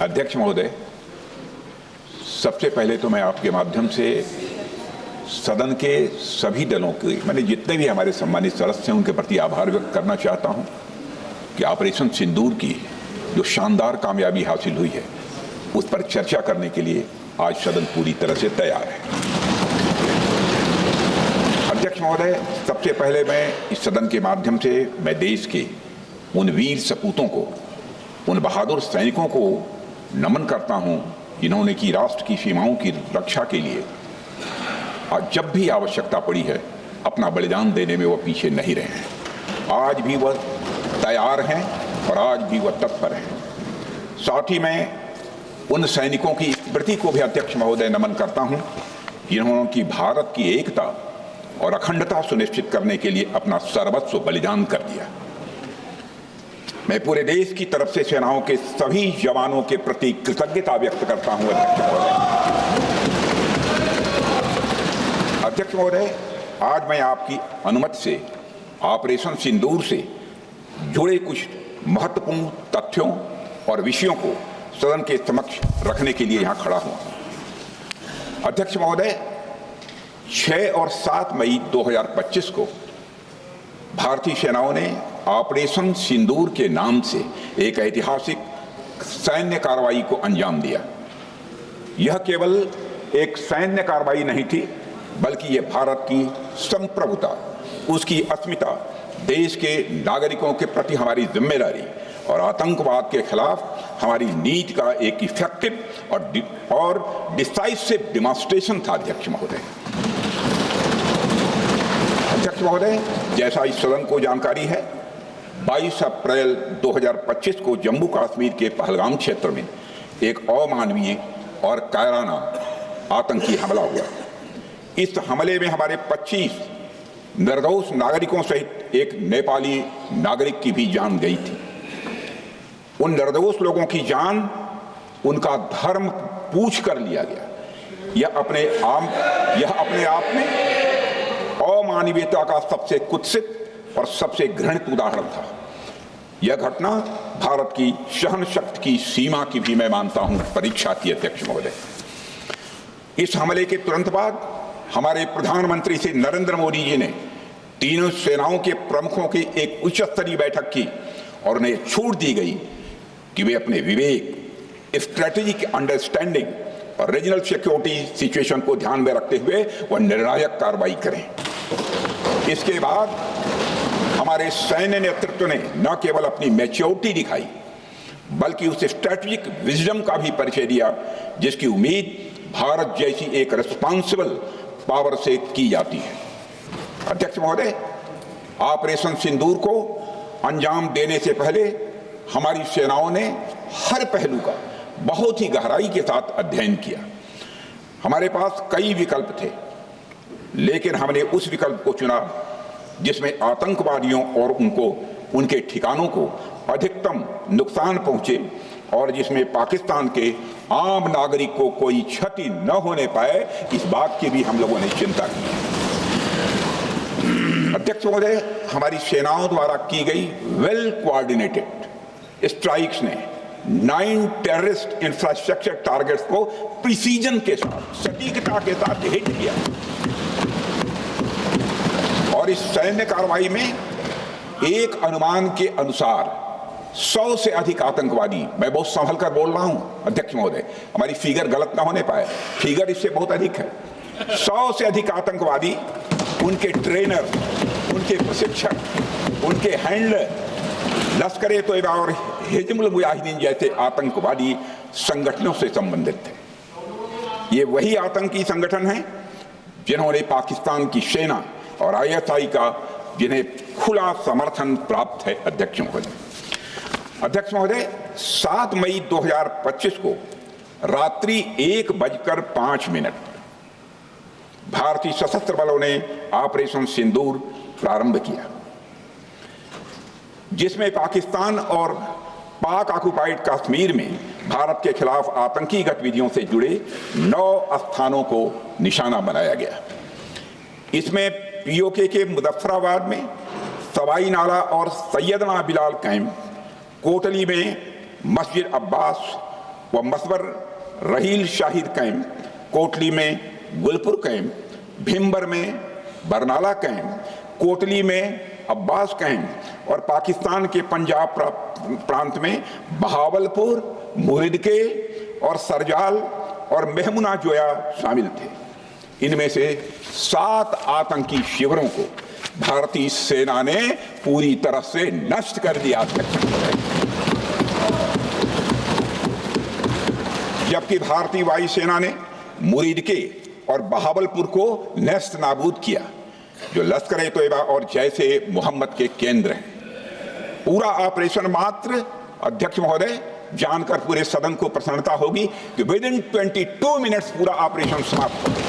अध्यक्ष महोदय, सबसे पहले तो मैं आपके माध्यम से सदन के सभी दलों के मैंने जितने भी हमारे सम्मानित सदस्य हैं उनके प्रति आभार व्यक्त करना चाहता हूं कि ऑपरेशन सिंदूर की जो शानदार कामयाबी हासिल हुई है उस पर चर्चा करने के लिए आज सदन पूरी तरह से तैयार है। अध्यक्ष महोदय, सबसे पहले मैं इस सदन के माध्यम से मैं देश के उन वीर सपूतों को, उन बहादुर सैनिकों को नमन करता हूं जिन्होंने की राष्ट्र की सीमाओं की रक्षा के लिए जब भी आवश्यकता पड़ी है अपना बलिदान देने में वो पीछे नहीं रहे हैं। आज भी वह तैयार हैं और आज भी वह तत्पर हैं। साथ ही मैं उन सैनिकों की स्मृति को भी अध्यक्ष महोदय नमन करता हूं जिन्होंने की भारत की एकता और अखंडता सुनिश्चित करने के लिए अपना सर्वस्व बलिदान कर दिया। मैं पूरे देश की तरफ से सेनाओं के सभी जवानों के प्रति कृतज्ञता व्यक्त करता हूं। अध्यक्ष महोदय, आज मैं आपकी अनुमति से ऑपरेशन सिंदूर से जुड़े कुछ महत्वपूर्ण तथ्यों और विषयों को सदन के समक्ष रखने के लिए यहां खड़ा हूं। अध्यक्ष महोदय, 6 और 7 मई 2025 को भारतीय सेनाओं ने ऑपरेशन सिंदूर के नाम से एक ऐतिहासिक सैन्य कार्रवाई को अंजाम दिया। यह केवल एक सैन्य कार्रवाई नहीं थी, बल्कि यह भारत की संप्रभुता, उसकी अस्मिता, देश के नागरिकों के प्रति हमारी जिम्मेदारी और आतंकवाद के खिलाफ हमारी नीति का एक इफेक्टिव और डिसाइसिव डिमॉन्स्ट्रेशन था। अध्यक्ष महोदय, जैसा इस सदन को जानकारी है, 22 अप्रैल 2025 को जम्मू कश्मीर के पहलगाम क्षेत्र में एक अमानवीय और कायराना आतंकी हमला हुआ। इस हमले में हमारे 25 निर्दोष नागरिकों सहित एक नेपाली नागरिक की भी जान गई थी। उन निर्दोष लोगों की जान उनका धर्म पूछ कर लिया गया। यह अपने आप में अमानवीयता का सबसे कुत्सित और सबसे घृणित उदाहरण था। यह घटना भारत की सहन शक्ति की सीमा की भी मैं मानता हूं परीक्षा थी। अध्यक्ष महोदय, इस हमले के तुरंत बाद हमारे प्रधानमंत्री श्री नरेंद्र मोदी जी ने तीनों सेनाओं के प्रमुखों की एक उच्च स्तरीय बैठक की और उन्हें छूट दी गई कि वे अपने विवेक, स्ट्रेटेजिक अंडरस्टैंडिंग और रीजनल सिक्योरिटी सिचुएशन को ध्यान में रखते हुए वह निर्णायक कार्रवाई करें। इसके बाद हमारे सैन्य नेतृत्व ने न केवल अपनी मैच्योरिटी दिखाई, बल्कि उस स्ट्रेटेजिक विजडम का भी परिचय दिया जिसकी उम्मीद भारत जैसी एक रिस्पॉन्सिबल पावर से की जाती है। अध्यक्ष महोदय, ऑपरेशन सिंदूर को अंजाम देने से पहले हमारी सेनाओं ने हर पहलू का बहुत ही गहराई के साथ अध्ययन किया। हमारे पास कई विकल्प थे, लेकिन हमने उस विकल्प को चुना जिसमें आतंकवादियों और उनके ठिकानों को अधिकतम नुकसान पहुंचे और जिसमें पाकिस्तान के आम नागरिक को कोई क्षति न होने पाए, इस बात की भी हम लोगों ने चिंता की। अध्यक्ष महोदय, हमारी सेनाओं द्वारा की गई वेल कोऑर्डिनेटेड स्ट्राइक्स ने 9 टेररिस्ट इंफ्रास्ट्रक्चर टारगेट्स को प्रिसीजन के साथ, सटीकता के साथ हिट किया और इस सैन्य कार्रवाई में एक अनुमान के अनुसार 100 से अधिक आतंकवादी, मैं बहुत संभल कर बोल रहा हूं अध्यक्ष महोदय, हमारी फिगर गलत ना होने पाए, फिगर इससे बहुत अधिक है। 100 से अधिक आतंकवादी, उनके ट्रेनर, उनके प्रशिक्षक, उनके हैंडलर, लश्कर-ए-तोयबा और हिजबुल मुजाहिदीन जैसे आतंकवादी संगठनों से संबंधित थे। ये वही आतंकी संगठन हैं जिन्होंने पाकिस्तान की सेना और ISI का जिन्हें खुला समर्थन प्राप्त है। अध्यक्ष महोदय, 7 मई 2025 को रात्रि 1:05 भारतीय सशस्त्र बलों ने ऑपरेशन सिंदूर प्रारंभ किया, जिसमें पाकिस्तान और पाक ऑक्युपाइड कश्मीर में भारत के खिलाफ आतंकी गतिविधियों से जुड़े 9 स्थानों को निशाना बनाया गया। इसमें POK के मुजफ्फराबाद में सवाई नाला और सैयदना बिलाल कैंप, कोटली में मस्जिद अब्बास, व मसबर रहील शाहिद कैंप, कोटली में गुलपुर कैंप, भिम्बर में बरनाला कैंप, कोटली में अब्बास कैंप और पाकिस्तान के पंजाब प्रांत में बहावलपुर, मुहिदके और सरजाल और मेहमुना जोया शामिल थे। इनमें से 7 आतंकी शिविरों को भारतीय सेना ने पूरी तरह से नष्ट कर दिया, जबकि भारतीय वायुसेना ने मुरीदके और बहावलपुर को नेस्त नाबूद किया, जो लश्कर-ए-तोयबा और जैशे मोहम्मद के केंद्र हैं। पूरा ऑपरेशन मात्र, अध्यक्ष महोदय, जानकर पूरे सदन को प्रसन्नता होगी कि विद इन 22 मिनट्स पूरा ऑपरेशन समाप्त हो गया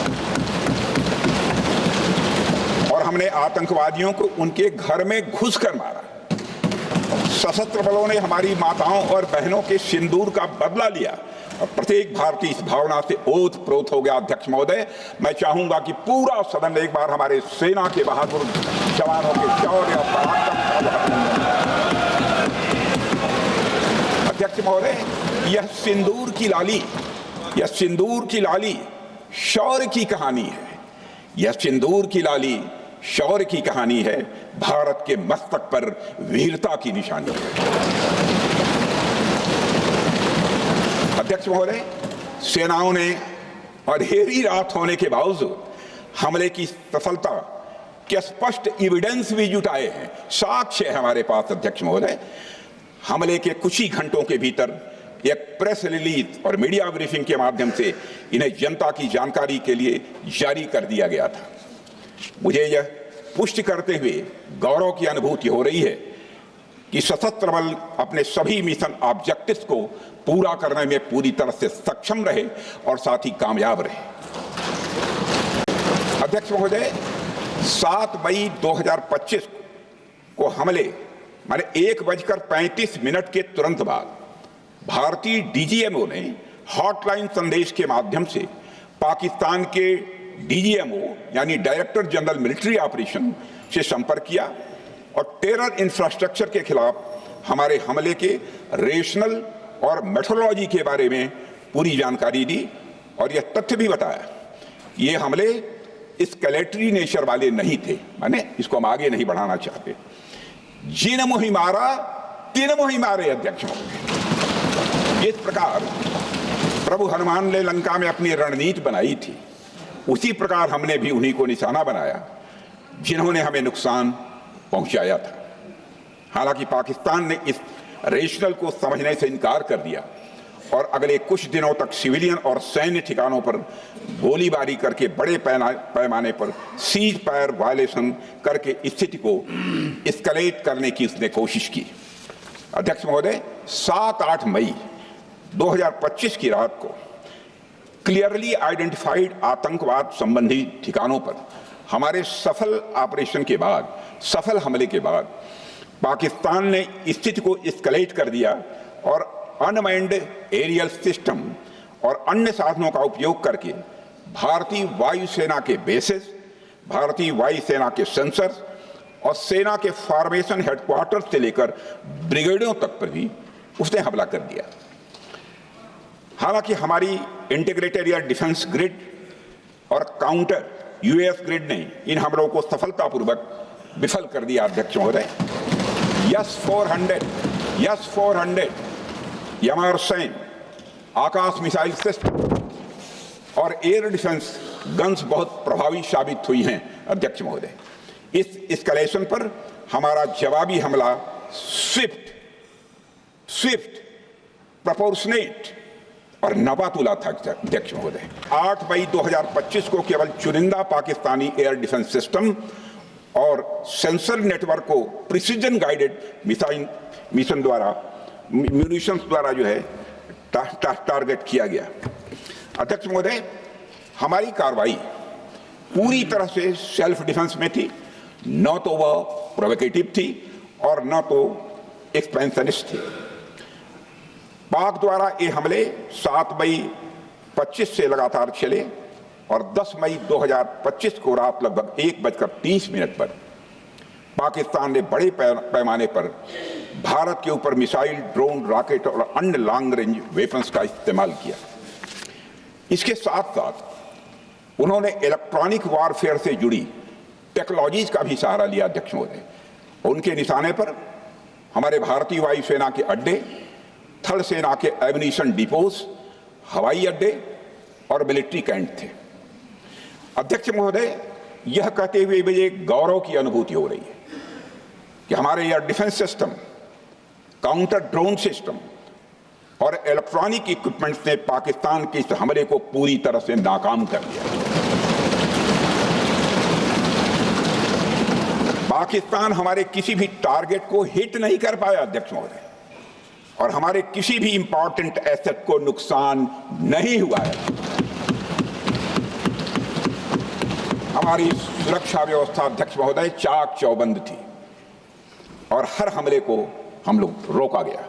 और हमने आतंकवादियों को उनके घर में घुसकर मारा। सशस्त्र बलों ने हमारी माताओं और बहनों के सिंदूर का बदला लिया और प्रत्येक भारतीय इस भावना से ओत-प्रोत हो गया। अध्यक्ष महोदय, मैं चाहूंगा कि पूरा सदन एक बार हमारे सेना के बहादुर जवानों के शौर्य और पराक्रम का। अध्यक्ष महोदय, यह सिंदूर की लाली शौर्य की कहानी है। यह सिंदूर की लाली शौर्य की कहानी है, भारत के मस्तक पर वीरता की निशानी है। अध्यक्ष महोदय, सेनाओं ने अंधेरी रात होने के बावजूद हमले की सफलता के स्पष्ट एविडेंस भी जुटाए हैं, साक्ष्य है हमारे पास। अध्यक्ष महोदय, हमले के कुछ ही घंटों के भीतर एक प्रेस रिलीज और मीडिया ब्रीफिंग के माध्यम से इन्हें जनता की जानकारी के लिए जारी कर दिया गया था। मुझे यह पुष्टि करते हुए गौरव की अनुभूति हो रही है कि सशस्त्र बल अपने सभी मिशन ऑब्जेक्टिव्स को पूरा करने में पूरी तरह से सक्षम रहे और साथ ही कामयाब रहे। अध्यक्ष महोदय, 7 मई 2025 को हमले माने 1:35 के तुरंत बाद भारतीय डीजीएमओ ने हॉटलाइन संदेश के माध्यम से पाकिस्तान के डीजीएमओ यानी डायरेक्टर जनरल मिलिट्री ऑपरेशन से संपर्क किया और टेरर इंफ्रास्ट्रक्चर के खिलाफ हमारे हमले के रेशनल और मेथोडोलॉजी के बारे में पूरी जानकारी दी और यह तथ्य भी बताया ये हमले एस्केलेटरी नेचर वाले नहीं थे, माने इसको हम आगे नहीं बढ़ाना चाहते। जिन मुहि मारा तिन मुहि मारे। अध्यक्ष महोदय, जिस प्रकार प्रभु हनुमान ने लंका में अपनी रणनीति बनाई थी, उसी प्रकार हमने भी उन्हीं को निशाना बनाया जिन्होंने हमें नुकसान पहुंचाया था। हालांकि पाकिस्तान ने इस रेशनल को समझने से इनकार कर दिया और अगले कुछ दिनों तक सिविलियन और सैन्य ठिकानों पर गोलीबारी करके बड़े पैमाने पर सीज फायर वायलेशन करके स्थिति को एस्केलेट करने की उसने कोशिश की। अध्यक्ष महोदय, 7-8 मई 2025 की रात को क्लियरली आइडेंटिफाइड आतंकवाद संबंधी ठिकानों पर हमारे सफल ऑपरेशन के बाद, सफल हमले के बाद पाकिस्तान ने स्थिति को एस्केलेट कर दिया और अनमैन्ड एरियल सिस्टम और अन्य साधनों का उपयोग करके भारतीय वायुसेना के बेसेस, भारतीय वायुसेना के सेंसर्स और सेना के फॉर्मेशन हेडक्वार्टर्स से लेकर ब्रिगेडों तक पर भी उसने हमला कर दिया। हालांकि हमारी इंटीग्रेटेड एयर डिफेंस ग्रिड और काउंटर यूएस ग्रिड ने इन हमलों को सफलतापूर्वक विफल कर दिया। अध्यक्ष महोदय, यस 400 यमारसैन आकाश मिसाइल सिस्टम और एयर डिफेंस गन्स बहुत प्रभावी साबित हुई हैं। अध्यक्ष महोदय, इस एस्केलेशन पर हमारा जवाबी हमला स्विफ्ट, प्रोपोर्शनेट और नबातुला था। अध्यक्ष महोदय, 8 मई 2025 को केवल चुनिंदा पाकिस्तानी एयर डिफेंस सिस्टम और सेंसर नेटवर्क को प्रिसीजन गाइडेड मिशन द्वारा म्यूनिशंस द्वारा जो है टारगेट किया गया। अध्यक्ष महोदय, हमारी कार्रवाई पूरी तरह से सेल्फ डिफेंस में थी, न तो वह प्रोवोकेटिव थी और न तो एक्सपेंशनिस्ट थी। पाक द्वारा ये हमले 7 मई 25 से लगातार चले और 10 मई 2025 को रात लगभग 1:30 पर पाकिस्तान ने बड़े पैमाने पर भारत के ऊपर मिसाइल, ड्रोन, रॉकेट और अन्य लॉन्ग रेंज वेपन्स का इस्तेमाल किया। इसके साथ साथ उन्होंने इलेक्ट्रॉनिक वॉरफेयर से जुड़ी टेक्नोलॉजीज का भी सहारा लिया। अध्यक्ष महोदय, उनके निशाने पर हमारे भारतीय वायुसेना के अड्डे, थल सेना के एम्यूनिशन डिपोज, हवाई अड्डे और मिलिट्री कैंट थे। अध्यक्ष महोदय, यह कहते हुए मुझे गौरव की अनुभूति हो रही है कि हमारे air defence system, counter drone system और इलेक्ट्रॉनिक इक्विपमेंट्स ने पाकिस्तान के इस हमले को पूरी तरह से नाकाम कर दिया। पाकिस्तान हमारे किसी भी टारगेट को हिट नहीं कर पाया अध्यक्ष महोदय, और हमारे किसी भी इंपॉर्टेंट एसेट को नुकसान नहीं हुआ है। हमारी सुरक्षा व्यवस्था अध्यक्ष महोदय चाक चौबंद थी और हर हमले को हम लोग रोका गया।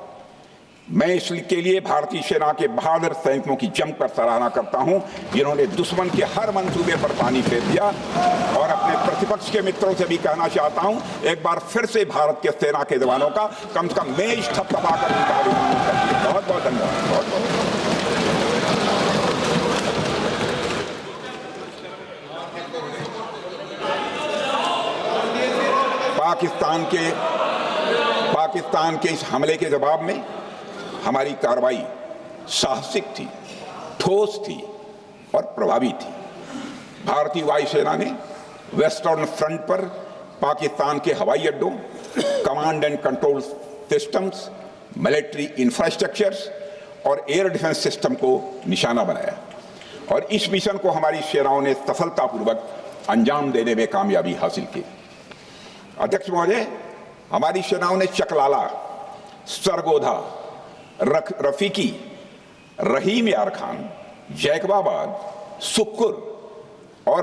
मैं इसके लिए भारतीय सेना के बहादुर सैनिकों की जमकर सराहना करता हूं, जिन्होंने दुश्मन के हर मंसूबे पर पानी फेर दिया। और अपने प्रतिपक्ष के मित्रों से भी कहना चाहता हूं, एक बार फिर से भारत के सेना के जवानों का कम से कम मेज थपथपाकर उनका अभिनंदन करिए। बहुत बहुत धन्यवाद। बहुत बहुत पाकिस्तान के इस हमले के जवाब में हमारी कार्रवाई साहसिक थी, ठोस थी और प्रभावी थी। भारतीय वायुसेना ने वेस्टर्न फ्रंट पर पाकिस्तान के हवाई अड्डों, command and control systems, military infrastructures और एयर डिफेंस सिस्टम को निशाना बनाया और इस मिशन को हमारी सेनाओं ने सफलतापूर्वक अंजाम देने में कामयाबी हासिल की। अध्यक्ष महोदय, हमारी सेनाओं ने चकलाला, सरगोधा, रफीकी, रहीम यार खान, जैकबाबाद, सुक्कुर और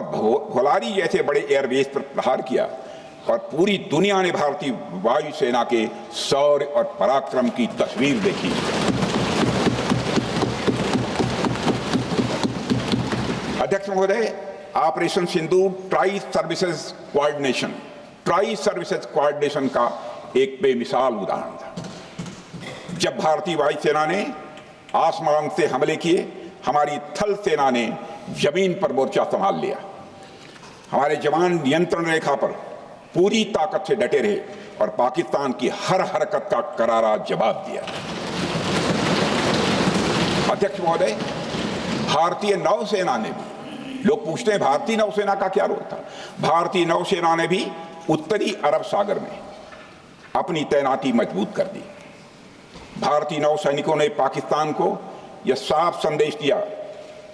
भोलारी जैसे बड़े एयरबेस पर प्रहार किया और पूरी दुनिया ने भारतीय वायुसेना के शौर्य और पराक्रम की तस्वीर देखी। अध्यक्ष महोदय, ऑपरेशन सिंदूर ट्राई सर्विसेज कोऑर्डिनेशन का एक बेमिसाल उदाहरण था। जब भारतीय वायुसेना ने आसमान से हमले किए, हमारी थल सेना ने जमीन पर मोर्चा संभाल लिया। हमारे जवान नियंत्रण रेखा पर पूरी ताकत से डटे रहे और पाकिस्तान की हर हरकत का करारा जवाब दिया। अध्यक्ष महोदय, भारतीय नौसेना ने भी, लोग पूछते हैं भारतीय नौसेना का क्या रोल था, भारतीय नौसेना ने भी उत्तरी अरब सागर में अपनी तैनाती मजबूत कर दी। भारतीय नौसैनिकों ने पाकिस्तान को यह साफ संदेश दिया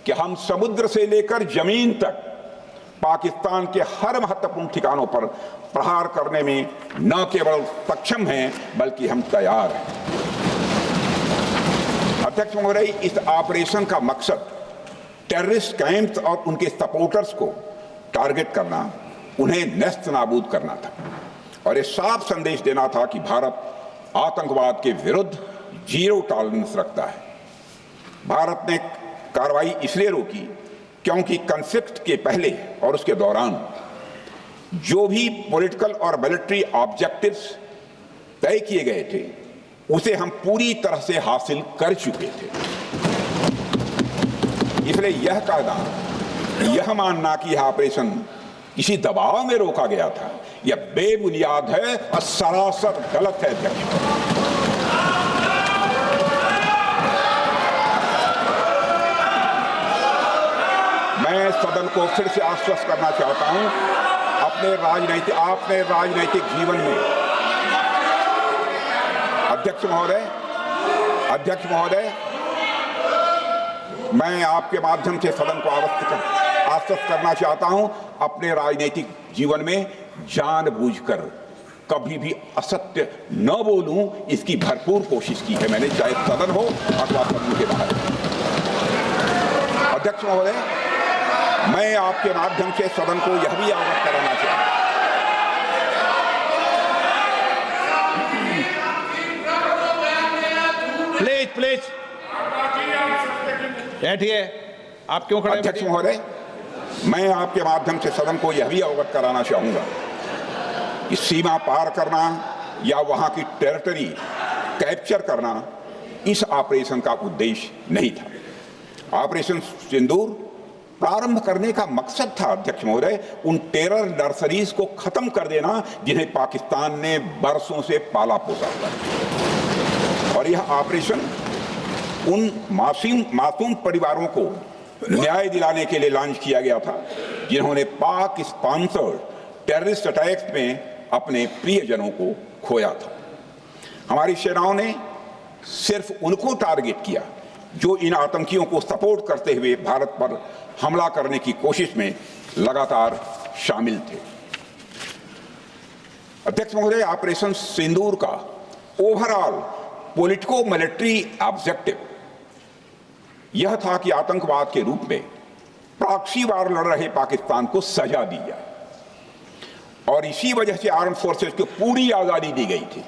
कि हम समुद्र से लेकर जमीन तक पाकिस्तान के हर महत्वपूर्ण ठिकानों पर प्रहार करने में न केवल सक्षम हैं बल्कि हम तैयार हैं। अध्यक्ष महोदय, इस ऑपरेशन का मकसद टेररिस्ट कैंप्स और उनके सपोर्टर्स को टारगेट करना, उन्हें नेस्त नाबूद करना था और यह साफ संदेश देना था कि भारत आतंकवाद के विरुद्ध जीरो टॉलरेंस रखता है। भारत ने कार्रवाई इसलिए रोकी क्योंकि कॉन्फ्लिक्ट के पहले और उसके दौरान जो भी पॉलिटिकल और मिलिट्री ऑब्जेक्टिव्स तय किए गए थे उसे हम पूरी तरह से हासिल कर चुके थे। इसलिए यह कहना, यह मानना कि यह ऑपरेशन किसी दबाव में रोका गया था, यह बेबुनियाद है और सरासर गलत है। मैं सदन को फिर से आश्वस्त करना चाहता हूं, आपने राजनीतिक जीवन में अध्यक्ष महोदय, मैं आपके माध्यम से सदन को आश्वस्त करना चाहता हूं, अपने राजनीतिक जीवन में जानबूझकर कभी भी असत्य न बोलूं, इसकी भरपूर कोशिश की है मैंने, चाहे सदन हो अथवा सदन के बाहर। अध्यक्ष महोदय, मैं आपके माध्यम से सदन को यह भी अवगत कराना चाहता हूं, प्लीज बैठिए। आप क्यों खड़े? अध्यक्ष महोदय, मैं आपके माध्यम से सदन को यह भी अवगत कराना चाहूंगा कि सीमा पार करना या वहां की टेरिटरी कैप्चर करना इस ऑपरेशन का उद्देश्य नहीं था। ऑपरेशन सिंदूर प्रारंभ करने का मकसद था, अध्यक्ष महोदय, उन टेरर नर्सरीज को खत्म कर देना जिन्हें पाकिस्तान ने बरसों से पाला पोसा था। और यह ऑपरेशन उन मासूम परिवारों को न्याय दिलाने के लिए लॉन्च किया गया था जिन्होंने पाक स्पॉन्सर्ड टेररिस्ट अटैक्स में अपने प्रियजनों को खोया था। हमारी सेनाओं ने सिर्फ उनको टारगेट किया जो इन आतंकियों को सपोर्ट करते हुए भारत पर हमला करने की कोशिश में लगातार शामिल थे। अध्यक्ष महोदय, ऑपरेशन सिंदूर का ओवरऑल पॉलिटिको मिलिट्री ऑब्जेक्टिव यह था कि आतंकवाद के रूप में प्रॉक्सी वार लड़ रहे पाकिस्तान को सजा दी जाए और इसी वजह से आर्म फोर्सेस को पूरी आजादी दी गई थी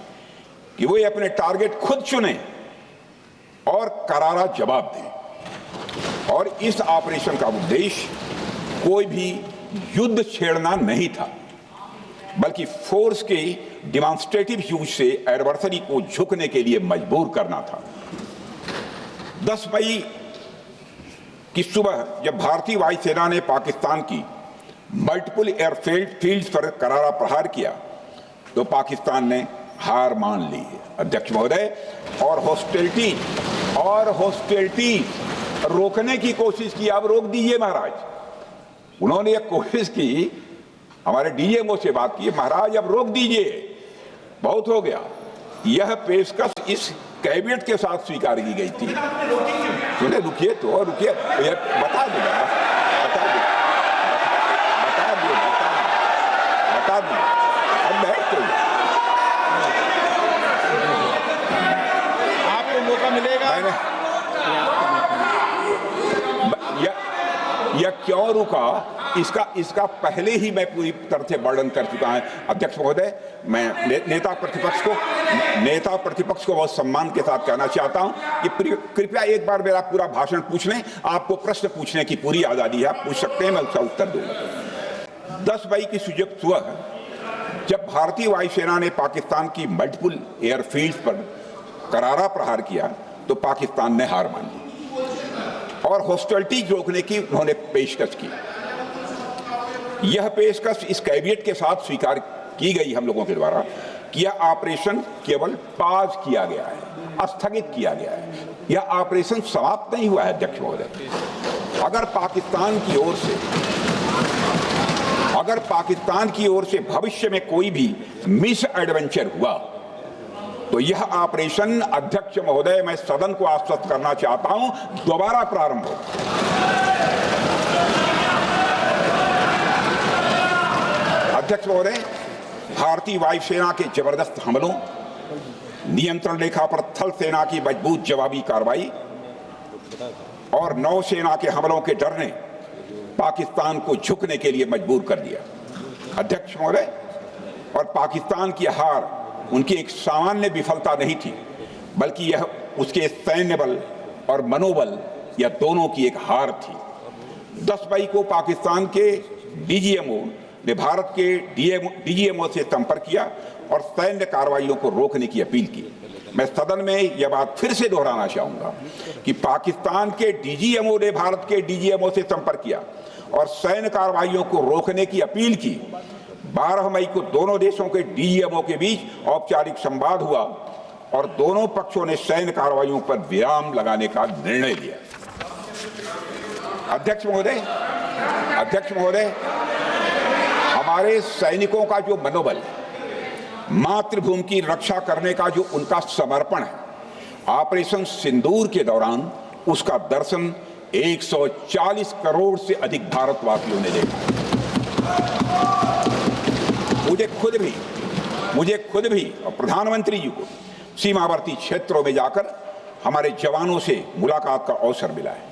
कि वे अपने टारगेट खुद चुनें और करारा जवाब दें। और इस ऑपरेशन का उद्देश्य कोई भी युद्ध छेड़ना नहीं था, बल्कि फोर्स के डिमॉन्स्ट्रेटिव यूज से एडवर्सरी को झुकने के लिए मजबूर करना था। 10 मई की सुबह जब भारतीय वायुसेना ने पाकिस्तान की मल्टीपल एयरफील्ड पर करारा प्रहार किया तो पाकिस्तान ने हार मान ली है, अध्यक्ष महोदय, और हॉस्टिलिटी रोकने की कोशिश की। अब रोक दीजिए महाराज। उन्होंने एक कोशिश की, हमारे डीएमओ से बात की, महाराज अब रोक दीजिए, बहुत हो गया। यह पेशकश इस कैबिनेट के साथ स्वीकार की गई थी। सुने, रुकिए तो रुकिए, बता दूंगा, अब बैठ तो आपको मौका मिलेगा। यह क्यों रुका, इसका पहले ही मैं पूरी तरह से वर्णन कर चुका हूं। अध्यक्ष महोदय, मैं नेता प्रतिपक्ष को बहुत सम्मान के साथ कहना चाहता हूं कि कृपया एक बार मेरा पूरा भाषण पूछ लें। आपको प्रश्न पूछने की पूरी आजादी है, आप पूछ सकते हैं, मैं उसका उत्तर दूंगा। 10 मई की सुबह जब भारतीय वायुसेना ने पाकिस्तान की मल्टीपल एयरफील्ड्स पर करारा प्रहार किया तो पाकिस्तान ने हार मान ली और हॉस्टिलिटी रोकने की उन्होंने पेशकश की। यह पेशकश इस कैबिनेट के साथ स्वीकार की गई हम लोगों के द्वारा कि यह ऑपरेशन केवल पाज किया गया है, स्थगित किया गया है। यह ऑपरेशन समाप्त नहीं हुआ है, अध्यक्ष महोदय। अगर पाकिस्तान की ओर से भविष्य में कोई भी मिस एडवेंचर हुआ तो यह ऑपरेशन, अध्यक्ष महोदय, मैं सदन को आश्वस्त करना चाहता हूं, दोबारा प्रारंभ हो। अध्यक्ष महोदय, भारतीय वायुसेना के जबरदस्त हमलों, नियंत्रण रेखा पर थल सेना की मजबूत जवाबी कार्रवाई और नौसेना के हमलों के डर ने पाकिस्तान को झुकने के लिए मजबूर कर दिया, अध्यक्ष महोदय। और पाकिस्तान की हार उनकी एक सामान्य विफलता नहीं थी, बल्कि यह उसके सैन्य बल और मनोबल, यह दोनों की एक हार थी। 10 मई को पाकिस्तान के डीजीएमओ ने भारत के डीजीएमओ से संपर्क किया और सैन्य कार्रवाइयों को रोकने की अपील की। मैं सदन में यह बात फिर से दोहराना चाहूंगा कि पाकिस्तान के डीजीएमओ ने भारत के डीजीएमओ से संपर्क किया और सैन्य कार्रवाइयों को रोकने की अपील की। 12 मई को दोनों देशों के डीजीएमओ के बीच औपचारिक संवाद हुआ और दोनों पक्षों ने सैन्य कार्रवाइयों पर विराम लगाने का निर्णय लिया। अध्यक्ष महोदय, हमारे सैनिकों का जो मनोबल, मातृभूमि की रक्षा करने का जो उनका समर्पण है, ऑपरेशन सिंदूर के दौरान उसका दर्शन 140 करोड़ से अधिक भारतवासियों ने देखा। मुझे खुद भी और प्रधानमंत्री जी को सीमावर्ती क्षेत्रों में जाकर हमारे जवानों से मुलाकात का अवसर मिला है।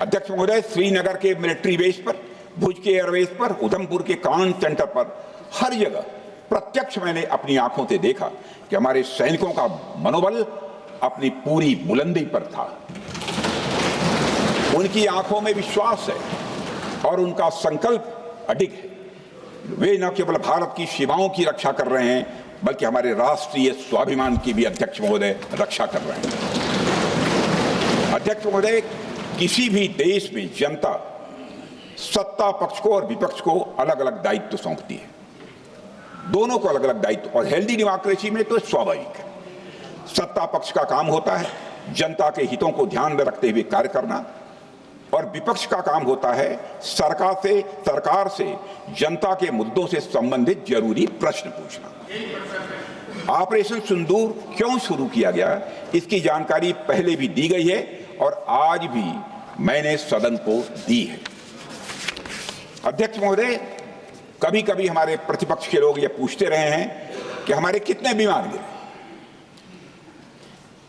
अध्यक्ष महोदय, श्रीनगर के मिलिट्री बेस पर, भुज के एयरबेस पर, उधमपुर के कमांड सेंटर पर, हर जगह प्रत्यक्ष मैंने अपनी आंखों से देखा कि हमारे सैनिकों का मनोबल अपनी पूरी बुलंदी पर था। उनकी आंखों में विश्वास है और उनका संकल्प अडिग है वे न केवल भारत की सीमाओं की रक्षा कर रहे हैं बल्कि हमारे राष्ट्रीय स्वाभिमान की भी अध्यक्ष महोदय रक्षा कर रहे हैं। अध्यक्ष महोदय, किसी भी देश में जनता सत्ता पक्ष को और विपक्ष को अलग अलग दायित्व सौंपती है, दोनों को अलग अलग दायित्व, और हेल्दी डेमोक्रेसी में तो स्वाभाविक है। सत्ता पक्ष का काम होता है जनता के हितों को ध्यान में रखते हुए कार्य करना, और विपक्ष का काम होता है सरकार से जनता के मुद्दों से संबंधित जरूरी प्रश्न पूछना। ऑपरेशन सिंदूर क्यों शुरू किया गया, इसकी जानकारी पहले भी दी गई है और आज भी मैंने सदन को दी है। अध्यक्ष महोदय, कभी कभी हमारे प्रतिपक्ष के लोग ये पूछते रहे हैं कि हमारे कितने बीमार गिरे।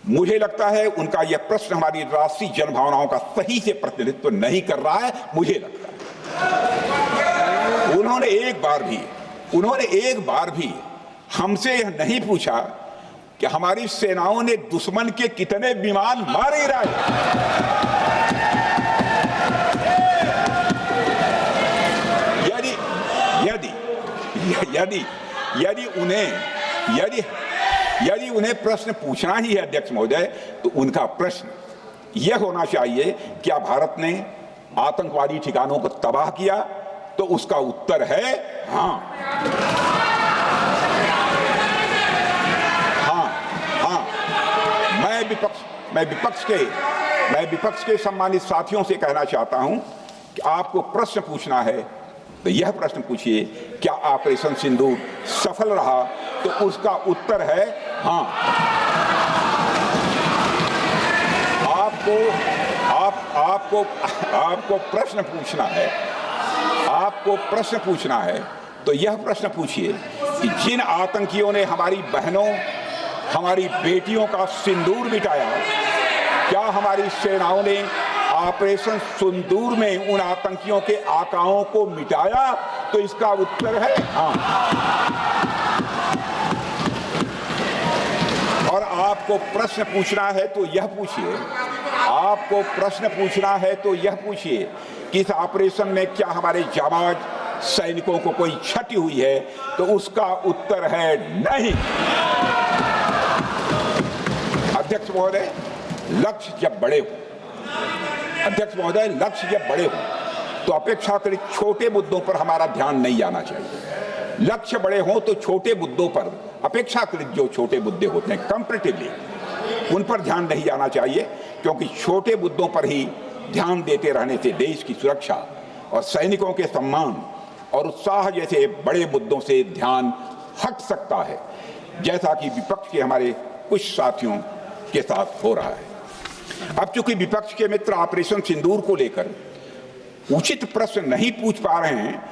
मुझे लगता है उनका यह प्रश्न हमारी राष्ट्रीय जनभावनाओं का सही से प्रतिनिधित्व नहीं कर रहा है। मुझे लगता है उन्होंने एक बार भी हमसे यह नहीं पूछा कि हमारी सेनाओं ने दुश्मन के कितने विमान मार गिराए। यदि उन्हें प्रश्न पूछना ही है अध्यक्ष महोदय, तो उनका प्रश्न यह होना चाहिए, क्या भारत ने आतंकवादी ठिकानों को तबाह किया? तो उसका उत्तर है हाँ। मैं विपक्ष के सम्मानित साथियों से कहना चाहता हूं कि आपको प्रश्न पूछना है तो यह प्रश्न पूछिए, क्या ऑपरेशन सिंदूर सफल रहा? तो उसका उत्तर है हाँ। आपको प्रश्न पूछना है तो यह प्रश्न पूछिए कि जिन आतंकियों ने हमारी बहनों, हमारी बेटियों का सिंदूर मिटाया, क्या हमारी सेनाओं ने ऑपरेशन सिंदूर में उन आतंकियों के आकाओं को मिटाया? तो इसका उत्तर है हाँ। और आपको प्रश्न पूछना है तो यह पूछिए कि इस ऑपरेशन में क्या हमारे जाबाज सैनिकों को कोई क्षति हुई है? तो उसका उत्तर है नहीं। अध्यक्ष महोदय, लक्ष्य जब बड़े हो तो अपेक्षाकृत छोटे मुद्दों पर हमारा ध्यान नहीं जाना चाहिए। लक्ष्य बड़े हों तो छोटे मुद्दों पर, अपेक्षाकृत जो छोटे मुद्दे होते हैं कंपैरेटिवली, उन पर ध्यान नहीं जाना चाहिए, क्योंकि छोटे मुद्दों पर ही ध्यान देते रहने से देश की सुरक्षा और सैनिकों के सम्मान और उत्साह जैसे बड़े मुद्दों से ध्यान हट सकता है, जैसा कि विपक्ष के हमारे कुछ साथियों के साथ हो रहा है। अब चूंकि विपक्ष के मित्र ऑपरेशन सिंदूर को लेकर उचित प्रश्न नहीं पूछ पा रहे हैं,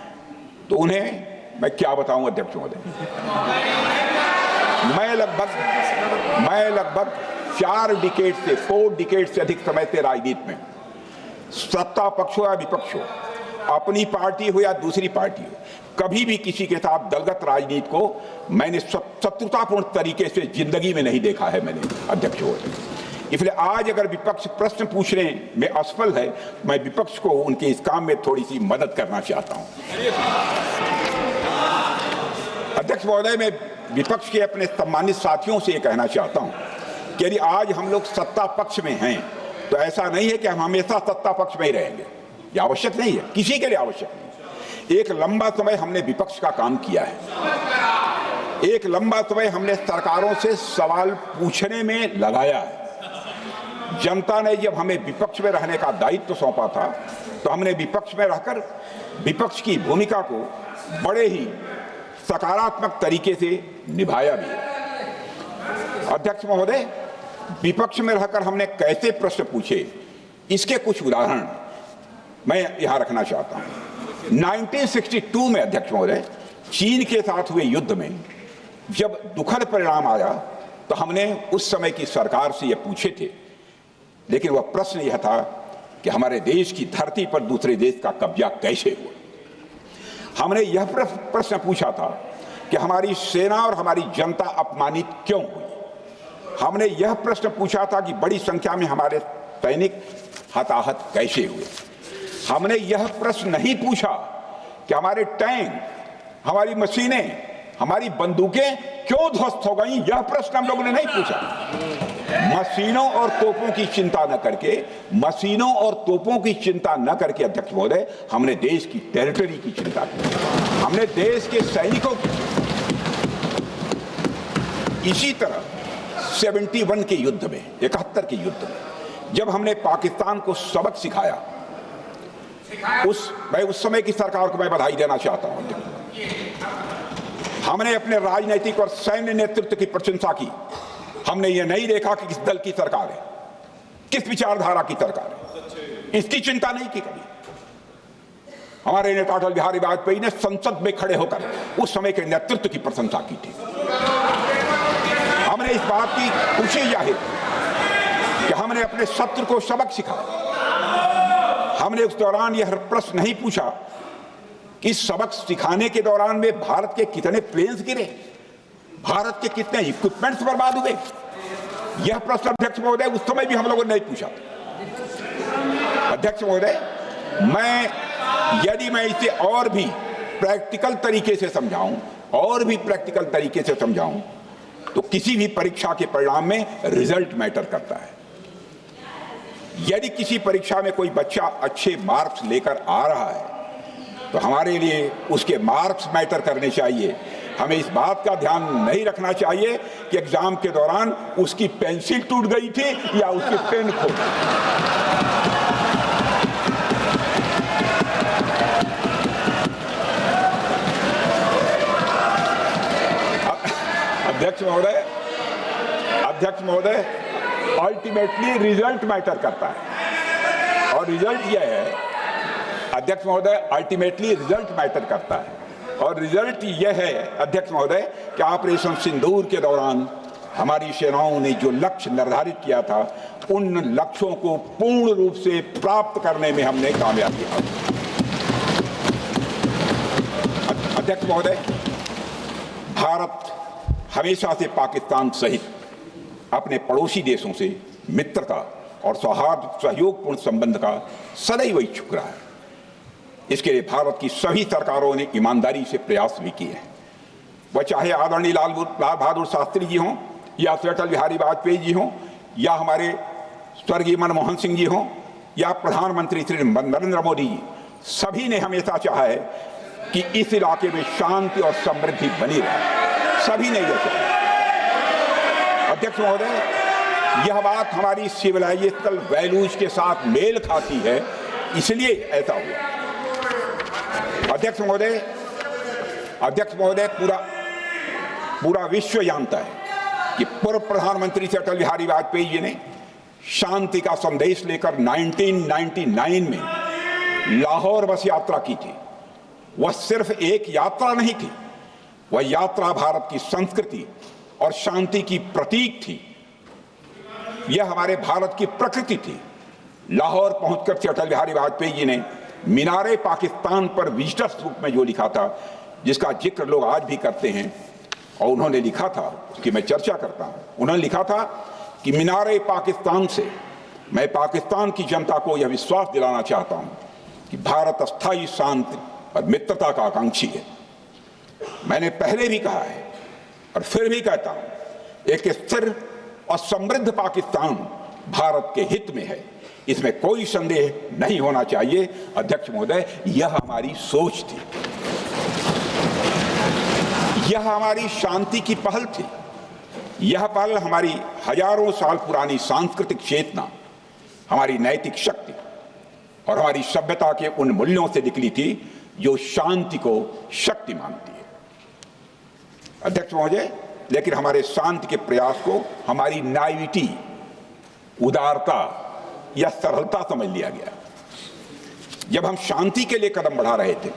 तो उन्हें मैं क्या बताऊं अध्यक्ष महोदय। मैं लगभग 4 डिकेड से अधिक समय से राजनीति में, सत्ता पक्ष हो या विपक्ष हो, अपनी पार्टी हो या दूसरी पार्टी हो, कभी भी किसी के साथ दलगत राजनीति को मैंने शत्रुतापूर्ण तरीके से जिंदगी में नहीं देखा है मैंने अध्यक्ष महोदय। इसलिए आज अगर विपक्ष प्रश्न पूछने में असफल है, मैं विपक्ष को उनके इस काम में थोड़ी सी मदद करना चाहता हूं। अध्यक्ष महोदय, मैं विपक्ष के अपने सम्मानित साथियों से ये कहना चाहता हूं कि यदि आज हम लोग सत्ता पक्ष में हैं, तो ऐसा नहीं है कि हम हमेशा सत्ता पक्ष में ही रहेंगे। ये आवश्यक नहीं है, किसी के लिए आवश्यक नहीं। एक लंबा समय हमने विपक्ष का काम किया है, एक लंबा समय हमने सरकारों से सवाल पूछने में लगाया है। जनता ने जब हमें विपक्ष में रहने का दायित्व सौंपा था, तो हमने विपक्ष में रहकर विपक्ष की भूमिका को बड़े ही सकारात्मक तरीके से निभाया भी है। अध्यक्ष महोदय, विपक्ष में रहकर हमने कैसे प्रश्न पूछे, इसके कुछ उदाहरण मैं यहां रखना चाहता हूं। 1962 में अध्यक्ष महोदय, चीन के साथ हुए युद्ध में जब दुखद परिणाम आया, तो हमने उस समय की सरकार से यह पूछे थे, लेकिन वह प्रश्न यह था कि हमारे देश की धरती पर दूसरे देश का कब्जा कैसे हुआ। हमने यह प्रश्न पूछा था कि हमारी सेना और हमारी जनता अपमानित क्यों हुई। हमने यह प्रश्न पूछा था कि बड़ी संख्या में हमारे सैनिक हताहत कैसे हुए। हमने यह प्रश्न नहीं पूछा कि हमारे टैंक हमारी मशीनें, हमारी बंदूकें क्यों ध्वस्त हो गई, यह प्रश्न हम लोगों ने नहीं पूछा। मशीनों और तोपों की चिंता न करके, मशीनों और तोपों की चिंता न करके अध्यक्ष महोदय, हमने देश की टेरिटरी की चिंता की, हमने देश के सैनिकों की। इसी तरह 71 के युद्ध में, 71 के युद्ध में जब हमने पाकिस्तान को सबक सिखाया, मैं उस समय की सरकार को मैं बधाई देना चाहता हूं। हमने अपने राजनीतिक और सैन्य नेतृत्व की प्रशंसा की। हमने ये नहीं देखा कि किस दल की सरकार है, किस विचारधारा की सरकार है, इसकी चिंता नहीं की कभी। हमारे नेता अटल बिहारी वाजपेयी ने संसद में खड़े होकर उस समय के नेतृत्व की प्रशंसा की थी। हमने इस बात की खुशी जाहिर कि हमने अपने शत्रु को सबक सिखाया। हमने उस दौरान यह प्रश्न नहीं पूछा कि सबक सिखाने के दौरान में भारत के कितने प्लेन्स गिरे, भारत के कितने इक्विपमेंट्स बर्बाद हुए। यह प्रश्न अध्यक्ष महोदय उस समय भी हम लोगों ने नहीं पूछा। अध्यक्ष महोदय, यदि मैं इसे और भी प्रैक्टिकल तरीके से समझाऊं, तो किसी भी परीक्षा के परिणाम में रिजल्ट मैटर करता है। यदि किसी परीक्षा में कोई बच्चा अच्छे मार्क्स लेकर आ रहा है तो हमारे लिए उसके मार्क्स मैटर करने चाहिए। हमें इस बात का ध्यान नहीं रखना चाहिए कि एग्जाम के दौरान उसकी पेंसिल टूट गई थी या उसकी पेन खो गई। अध्यक्ष महोदय, अल्टीमेटली रिजल्ट मैटर करता है और रिजल्ट यह है, अध्यक्ष महोदय, अल्टीमेटली रिजल्ट मैटर करता है और रिजल्ट यह है अध्यक्ष महोदय कि ऑपरेशन सिंदूर के दौरान हमारी सेनाओं ने जो लक्ष्य निर्धारित किया था, उन लक्ष्यों को पूर्ण रूप से प्राप्त करने में हमने कामयाबी हासिल की। अध्यक्ष महोदय, भारत हमेशा से पाकिस्तान सहित अपने पड़ोसी देशों से मित्रता और सौहार्द सहयोगपूर्ण संबंध का सदैव इच्छुक रहा है। इसके लिए भारत की सभी सरकारों ने ईमानदारी से प्रयास भी किए हैं। वह चाहे आदरणीय लाल बहादुर शास्त्री जी हों या अटल बिहारी वाजपेयी जी हों या हमारे स्वर्गीय मनमोहन सिंह जी हों या प्रधानमंत्री श्री नरेंद्र मोदी जी, सभी ने हमेशा चाहा है कि इस इलाके में शांति और समृद्धि बनी रहे। सभी ने यह चाहा। अध्यक्ष महोदय, यह बात हमारी सिविलाइजेशनल वैल्यूज के साथ मेल खाती है, इसलिए ऐसा हुआ। अध्यक्ष महोदय, पूरा विश्व जानता है कि पूर्व प्रधानमंत्री से अटल बिहारी वाजपेयी जी ने शांति का संदेश लेकर 1999 में लाहौर बस यात्रा की थी। वह सिर्फ एक यात्रा नहीं थी, वह यात्रा भारत की संस्कृति और शांति की प्रतीक थी। यह हमारे भारत की प्रकृति थी। लाहौर पहुंचकर से अटल बिहारी वाजपेयी जी ने मीनारे पाकिस्तान पर विजिटर्स रूप में जो लिखा था, जिसका जिक्र लोग आज भी करते हैं, और उन्होंने लिखा था, उसकी मैं चर्चा करता हूं। उन्होंने लिखा था कि मीनारे पाकिस्तान से मैं पाकिस्तान की जनता को यह विश्वास दिलाना चाहता हूं कि भारत अस्थायी शांति और मित्रता का आकांक्षी है। मैंने पहले भी कहा है और फिर भी कहता हूं, एक स्थिर और समृद्ध पाकिस्तान भारत के हित में है, इसमें कोई संदेह नहीं होना चाहिए। अध्यक्ष महोदय, यह हमारी सोच थी, यह हमारी शांति की पहल थी। यह पहल हमारी हजारों साल पुरानी सांस्कृतिक चेतना, हमारी नैतिक शक्ति और हमारी सभ्यता के उन मूल्यों से निकली थी जो शांति को शक्ति मानती है। अध्यक्ष महोदय, लेकिन हमारे शांति के प्रयास को हमारी नाइविटी, उदारता या सरलता समझ लिया गया। जब हम शांति के लिए कदम बढ़ा रहे थे,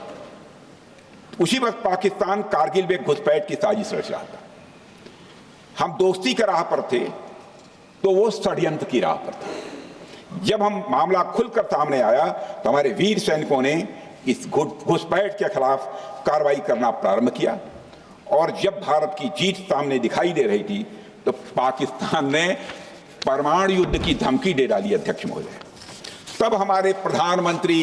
उसी वक्त पाकिस्तान कारगिल में घुसपैठ की साजिश रच रहा था। हम दोस्ती के राह पर थे तो वो षड्यंत्र की राह पर थे। जब हम मामला खुलकर सामने आया तो हमारे वीर सैनिकों ने इस घुसपैठ के खिलाफ कार्रवाई करना प्रारंभ किया, और जब भारत की जीत सामने दिखाई दे रही थी तो पाकिस्तान ने परमाणु युद्ध की धमकी दे डाली। अध्यक्ष महोदय, तब हमारे प्रधानमंत्री,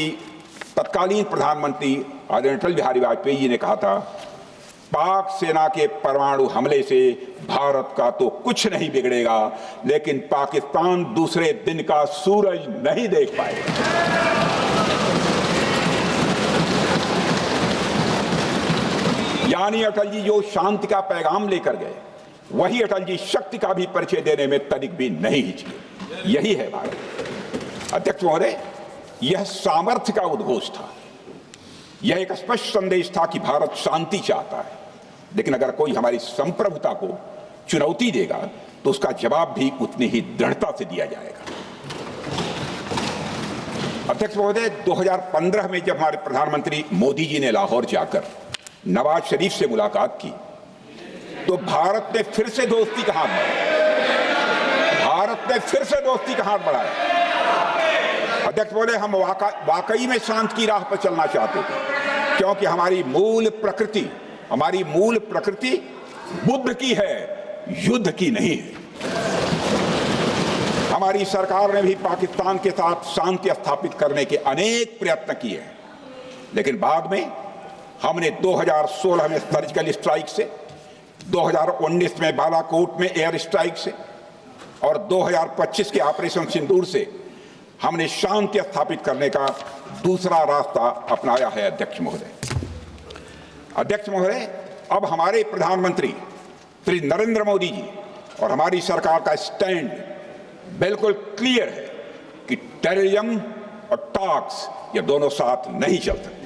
तत्कालीन प्रधानमंत्री आदरणीय अटल बिहारी वाजपेयी जी ने कहा था पाक सेना के परमाणु हमले से भारत का तो कुछ नहीं बिगड़ेगा, लेकिन पाकिस्तान दूसरे दिन का सूरज नहीं देख पाएगा। यानी अटल जी जो शांति का पैगाम लेकर गए, वही अटल जी शक्ति का भी परिचय देने में तनिक भी नहीं हिचके। यही है भारत। अध्यक्ष महोदय, यह सामर्थ्य का उद्घोष था। यह एक स्पष्ट संदेश था कि भारत शांति चाहता है, लेकिन अगर कोई हमारी संप्रभुता को चुनौती देगा तो उसका जवाब भी उतनी ही दृढ़ता से दिया जाएगा। अध्यक्ष महोदय, 2015 में जब हमारे प्रधानमंत्री मोदी जी ने लाहौर जाकर नवाज शरीफ से मुलाकात की, तो भारत ने फिर से दोस्ती का हाथ बढ़ाया। भारत ने फिर से दोस्ती का हाथ बढ़ाया। अध्यक्ष महोदय, हम वाकई में शांति की राह पर चलना चाहते थे, क्योंकि हमारी मूल प्रकृति बुद्ध की है, युद्ध की नहीं है। हमारी सरकार ने भी पाकिस्तान के साथ शांति स्थापित करने के अनेक प्रयत्न किए हैं, लेकिन बाद में हमने 2016 में सर्जिकल स्ट्राइक से, 2019 में बालाकोट में एयर स्ट्राइक से और 2025 के ऑपरेशन सिंदूर से हमने शांति स्थापित करने का दूसरा रास्ता अपनाया है। अध्यक्ष महोदय, अब हमारे प्रधानमंत्री श्री नरेंद्र मोदी जी और हमारी सरकार का स्टैंड बिल्कुल क्लियर है कि टेररिज्म और टॉक्स ये दोनों साथ नहीं चल सकते,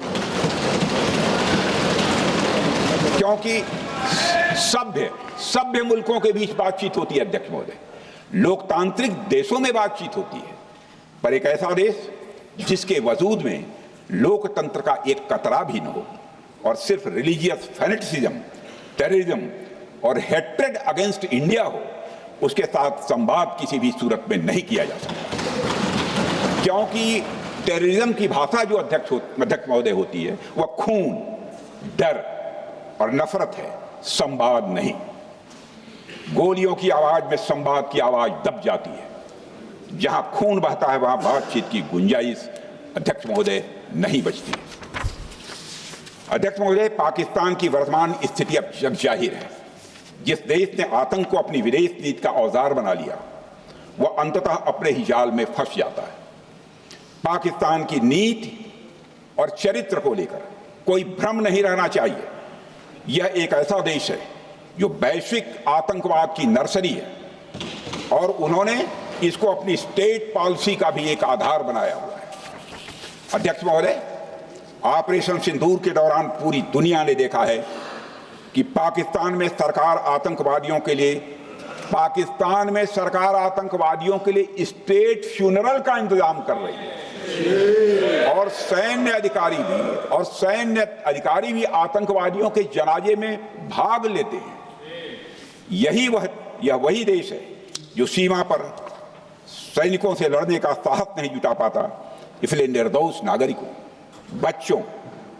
क्योंकि सभ्य मुल्कों के बीच बातचीत होती है। अध्यक्ष महोदय, लोकतांत्रिक देशों में बातचीत होती है, पर एक ऐसा देश जिसके वजूद में लोकतंत्र का एक कतरा भी न हो और सिर्फ रिलीजियस फैनेटिसिज्म, टेररिज्म और हेट्रेड अगेंस्ट इंडिया हो, उसके साथ संवाद किसी भी सूरत में नहीं किया जा सकता। क्योंकि टेररिज्म की भाषा जो अध्यक्ष महोदय होती है, वह खून, डर और नफरत है, संवाद नहीं। गोलियों की आवाज में संवाद की आवाज दब जाती है। जहां खून बहता है वहां बातचीत की गुंजाइश अध्यक्ष महोदय नहीं बचती। अध्यक्ष महोदय, पाकिस्तान की वर्तमान स्थिति अब जग जाहिर है। जिस देश ने आतंक को अपनी विदेश नीति का औजार बना लिया, वह अंततः अपने ही जाल में फंस जाता है। पाकिस्तान की नीति और चरित्र को लेकर कोई भ्रम नहीं रहना चाहिए। यह एक ऐसा देश है जो वैश्विक आतंकवाद की नर्सरी है और उन्होंने इसको अपनी स्टेट पॉलिसी का भी एक आधार बनाया हुआ है। अध्यक्ष महोदय, ऑपरेशन सिंदूर के दौरान पूरी दुनिया ने देखा है कि पाकिस्तान में सरकार आतंकवादियों के लिए स्टेट फ्यूनरल का इंतजाम कर रही है और सैन्य अधिकारी भी आतंकवादियों के जनाजे में भाग लेते हैं। यह वही देश है जो सीमा पर सैनिकों से लड़ने का साहस नहीं जुटा पाता, इसलिए निर्दोष नागरिकों, बच्चों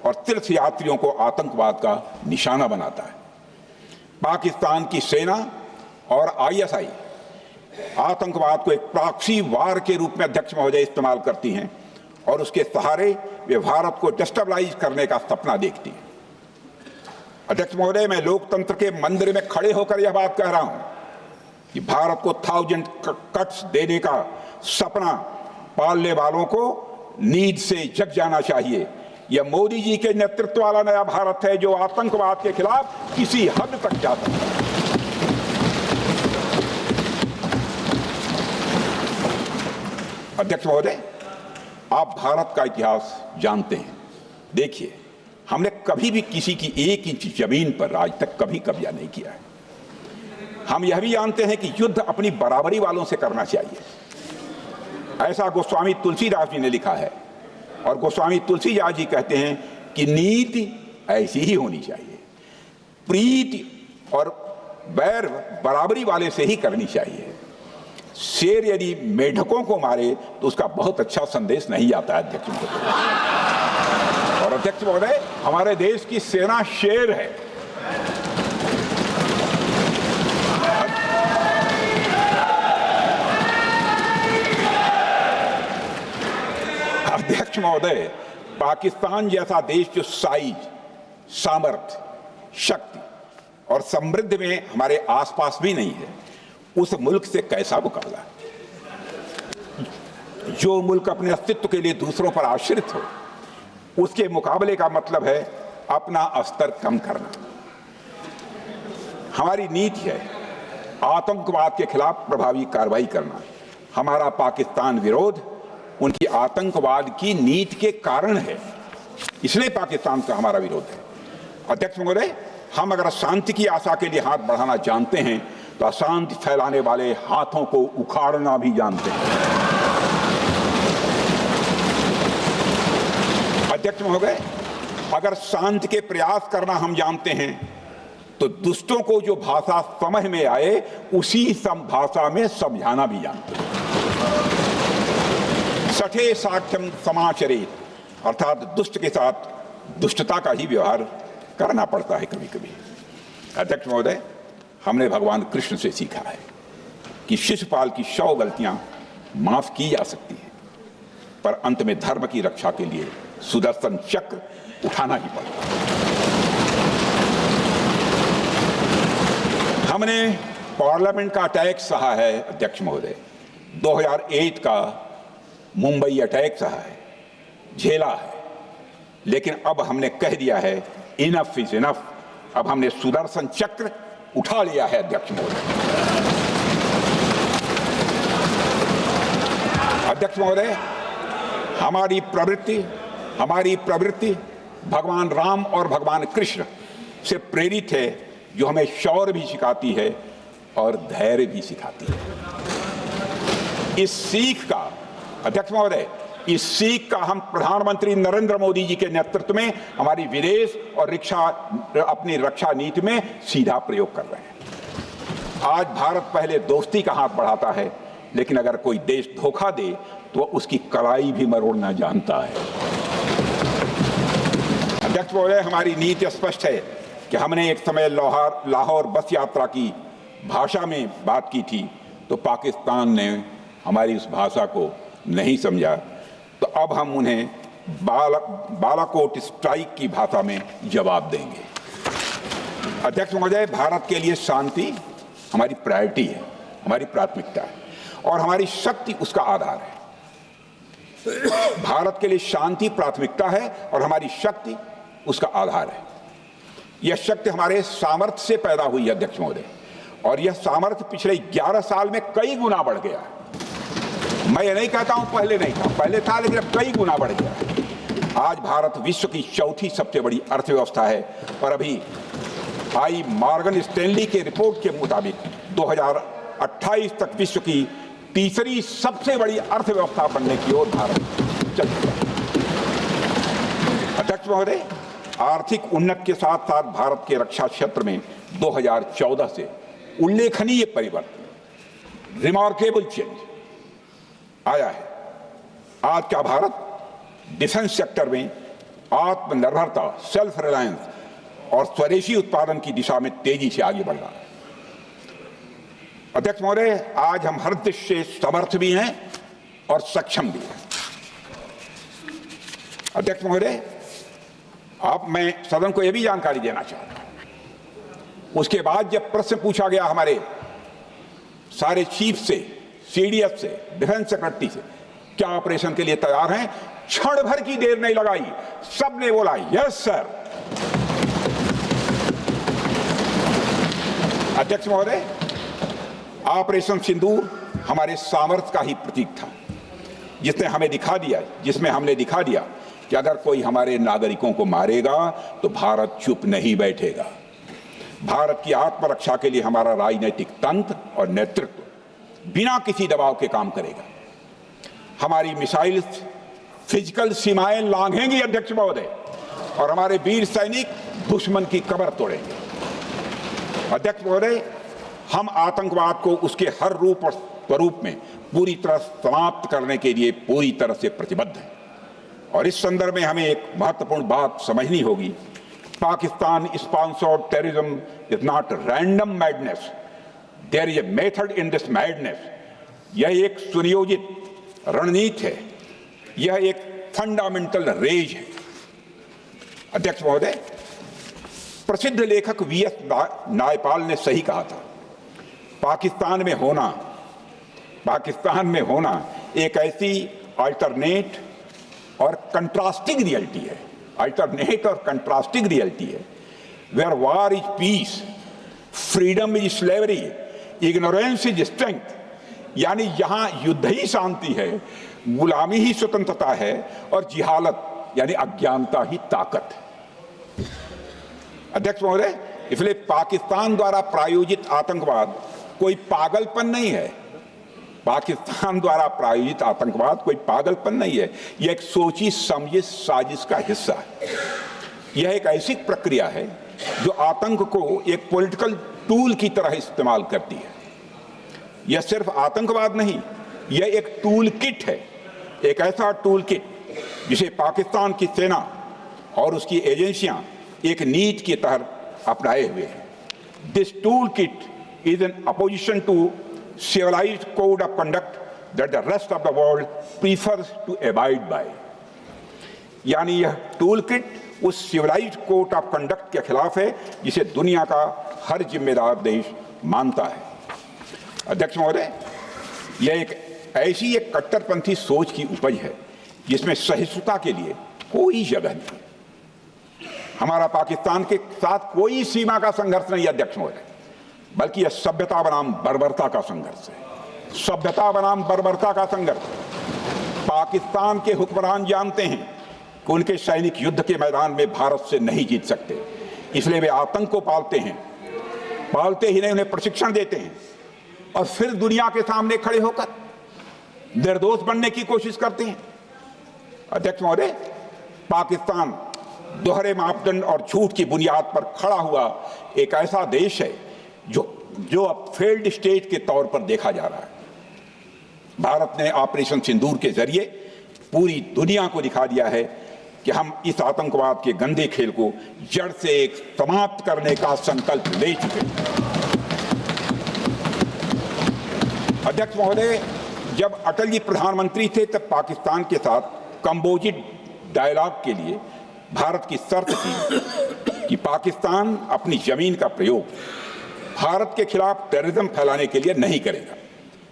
और तीर्थ यात्रियों को आतंकवाद का निशाना बनाता है। पाकिस्तान की सेना और आईएसआई आतंकवाद को एक प्रॉक्सी वार के रूप में अध्यक्ष महोदय इस्तेमाल करती हैं और उसके सहारे वे भारत को डिस्टेबलाइज करने का सपना देखती है। अध्यक्ष महोदय, मैं लोकतंत्र के मंदिर में खड़े होकर यह बात कह रहा हूं कि भारत को 1000 कट्स देने का सपना पालने वालों को नींद से जग जाना चाहिए। यह मोदी जी के नेतृत्व वाला नया भारत है जो आतंकवाद के खिलाफ किसी हद तक जा सकता है। अध्यक्ष महोदय, आप भारत का इतिहास जानते हैं। देखिए, हमने कभी भी किसी की 1 इंच जमीन पर आज तक कभी कब्जा नहीं किया है। हम यह भी जानते हैं कि युद्ध अपनी बराबरी वालों से करना चाहिए। ऐसा गोस्वामी तुलसीदास जी ने लिखा है और गोस्वामी तुलसीदास जी कहते हैं कि नीति ऐसी ही होनी चाहिए, प्रीति और बैर बराबरी वाले से ही करनी चाहिए। शेर यदि मेढकों को मारे तो उसका बहुत अच्छा संदेश नहीं आता है अध्यक्ष महोदय। और अध्यक्ष महोदय, हमारे देश की सेना शेर है। अध्यक्ष महोदय, पाकिस्तान जैसा देश जो साइज, सामर्थ्य, शक्ति और समृद्धि में हमारे आसपास भी नहीं है, उस मुल्क से कैसा मुकाबला? जो मुल्क अपने अस्तित्व के लिए दूसरों पर आश्रित हो, उसके मुकाबले का मतलब है अपना स्तर कम करना। हमारी नीति है आतंकवाद के खिलाफ प्रभावी कार्रवाई करना। हमारा पाकिस्तान विरोध उनकी आतंकवाद की नीति के कारण है, इसलिए पाकिस्तान से हमारा विरोध है। अध्यक्ष महोदय, हम अगर शांति की आशा के लिए हाथ बढ़ाना जानते हैं तो अशांति फैलाने वाले हाथों को उखाड़ना भी जानते हैं। अध्यक्ष महोदय, अगर शांति के प्रयास करना हम जानते हैं तो दुष्टों को जो भाषा समझ में आए उसी भाषा में समझाना भी जानते हैं। सठे साक्ष्यम समाचरेत, अर्थात दुष्ट के साथ दुष्टता का ही व्यवहार करना पड़ता है कभी कभी। अध्यक्ष महोदय, हमने भगवान कृष्ण से सीखा है कि शिशुपाल की 100 गलतियां माफ की जा सकती हैं, पर अंत में धर्म की रक्षा के लिए सुदर्शन चक्र उठाना ही पड़ता है। हमने पार्लियामेंट का अटैक सहा है अध्यक्ष महोदय, 2008 का मुंबई अटैक सहा है, झेला है, लेकिन अब हमने कह दिया है इनफ इज इनफ। अब हमने सुदर्शन चक्र उठा लिया है अध्यक्ष महोदय। अध्यक्ष महोदय, हमारी प्रवृत्ति भगवान राम और भगवान कृष्ण से प्रेरित है, जो हमें शौर्य भी सिखाती है और धैर्य भी सिखाती है। इस सीख का अध्यक्ष महोदय, इस सीख का हम प्रधानमंत्री नरेंद्र मोदी जी के नेतृत्व में हमारी विदेश और अपनी रक्षा नीति में सीधा प्रयोग कर रहे हैं। आज भारत पहले दोस्ती का हाथ बढ़ाता है, लेकिन अगर कोई देश धोखा दे तो उसकी कलाई भी मरोड़ना जानता है। अध्यक्ष महोदय, हमारी नीति स्पष्ट है कि हमने एक समय लाहौर बस यात्रा की भाषा में बात की थी तो पाकिस्तान ने हमारी उस भाषा को नहीं समझा, तो अब हम उन्हें बालाकोट स्ट्राइक की भाषा में जवाब देंगे। अध्यक्ष महोदय, भारत के लिए शांति हमारी प्रायोरिटी है, हमारी प्राथमिकता है और हमारी शक्ति उसका आधार है। भारत के लिए शांति प्राथमिकता है और हमारी शक्ति उसका आधार है। यह शक्ति हमारे सामर्थ्य से पैदा हुई है अध्यक्ष महोदय, और यह सामर्थ्य पिछले 11 साल में कई गुना बढ़ गया है। मैं ये नहीं कहता हूं पहले नहीं था, पहले था, लेकिन अब कई गुना बढ़ गया है। आज भारत विश्व की चौथी सबसे बड़ी अर्थव्यवस्था है और अभी आई मॉर्गन स्टैनली के रिपोर्ट के मुताबिक 2028 तक विश्व की तीसरी सबसे बड़ी अर्थव्यवस्था बनने की ओर भारत चल रहा है। अध्यक्ष महोदय, आर्थिक उन्नति के साथ साथ भारत के रक्षा क्षेत्र में 2014 से उल्लेखनीय परिवर्तन, रिमार्केबल चेंज आया है। आज का भारत डिफेंस सेक्टर में आत्मनिर्भरता, सेल्फ रिलायंस और स्वदेशी उत्पादन की दिशा में तेजी से आगे बढ़ रहा है। अध्यक्ष महोदय, आज हम हर दृष्टि से समर्थ भी हैं और सक्षम भी हैं। अध्यक्ष महोदय, मैं सदन को यह भी जानकारी देना चाहता हूं, उसके बाद जब प्रश्न पूछा गया हमारे सारे चीफ से, सीडीएफ से, डिफेंस सेक्रेटरी से, क्या ऑपरेशन के लिए तैयार हैं, क्षण भर की देर नहीं लगाई, सबने बोला यस सर। अध्यक्ष महोदय, ऑपरेशन सिंदूर हमारे सामर्थ्य का ही प्रतीक था, जिसमें हमने दिखा दिया कि अगर कोई हमारे नागरिकों को मारेगा तो भारत चुप नहीं बैठेगा। भारत की आत्मरक्षा के लिए हमारा राजनीतिक तंत्र और नेतृत्व बिना किसी दबाव के काम करेगा। हमारी मिसाइल फिजिकल सीमाएं लांघेंगी अध्यक्ष महोदय, और हमारे वीर सैनिक दुश्मन की कमर तोड़ेंगे। अध्यक्ष महोदय, हम आतंकवाद को उसके हर रूप और स्वरूप में पूरी तरह समाप्त करने के लिए पूरी तरह से प्रतिबद्ध हैं, और इस संदर्भ में हमें एक महत्वपूर्ण बात समझनी होगी। Pakistan sponsored terrorism is not random madness, there is a method in this madness. यह एक सुनियोजित रणनीति है, यह एक फंडामेंटल रेज है। अध्यक्ष महोदय, प्रसिद्ध लेखक वीएस नायपाल ने सही कहा था, पाकिस्तान में होना एक ऐसी अल्टरनेट और कंट्रास्टिंग रियलिटी है, where war is peace, freedom is slavery, ignorance is strength. यानी यहां युद्ध ही शांति है, गुलामी ही स्वतंत्रता है और जिहालत यानी अज्ञानता ही ताकत है। अध्यक्ष महोदय, इसलिए पाकिस्तान द्वारा प्रायोजित आतंकवाद कोई पागलपन नहीं है। पाकिस्तान द्वारा प्रायोजित आतंकवाद कोई पागलपन नहीं है, यह एक सोची समझी साजिश का हिस्सा है। यह एक ऐसी प्रक्रिया है जो आतंक को एक पॉलिटिकल टूल की तरह इस्तेमाल करती है। यह सिर्फ आतंकवाद नहीं, यह एक टूल किट है, एक ऐसा टूल किट जिसे पाकिस्तान की सेना और उसकी एजेंसियां एक नीति के तहत अपनाए हुए हैं। This tool kit is in opposition to civilized code of conduct that the rest of the world prefers to abide by। यानी यह टूल किट उस सिविलाइज्ड कोड ऑफ कंडक्ट के खिलाफ है जिसे दुनिया का हर जिम्मेदार देश मानता है। अध्यक्ष महोदय, यह एक कट्टरपंथी सोच की उपज है जिसमें सहिष्णुता के लिए कोई जगह नहीं। हमारा पाकिस्तान के साथ कोई सीमा का संघर्ष नहीं है अध्यक्ष महोदय, बल्कि यह सभ्यता बनाम बर्बरता का संघर्ष है। पाकिस्तान के हुक्मरान जानते हैं कि उनके सैनिक युद्ध के मैदान में भारत से नहीं जीत सकते, इसलिए वे आतंक को पालते ही नहीं, उन्हें प्रशिक्षण देते हैं और फिर दुनिया के सामने खड़े होकर निर्दोष बनने की कोशिश करते हैं। अध्यक्ष महोदय, पाकिस्तान दोहरे मापदंड और झूठ की बुनियाद पर खड़ा हुआ एक ऐसा देश है जो अब फेल्ड स्टेट के तौर पर देखा जा रहा है। भारत ने ऑपरेशन सिंदूर के जरिए पूरी दुनिया को दिखा दिया है कि हम इस आतंकवाद के गंदे खेल को जड़ से समाप्त करने का संकल्प ले चुके हैं। अध्यक्ष महोदय, जब अटल जी प्रधानमंत्री थे तब पाकिस्तान के साथ कंबोजिट डायलॉग के लिए भारत की शर्त थी कि पाकिस्तान अपनी जमीन का प्रयोग भारत के खिलाफ टेररिज्म फैलाने के लिए नहीं करेगा।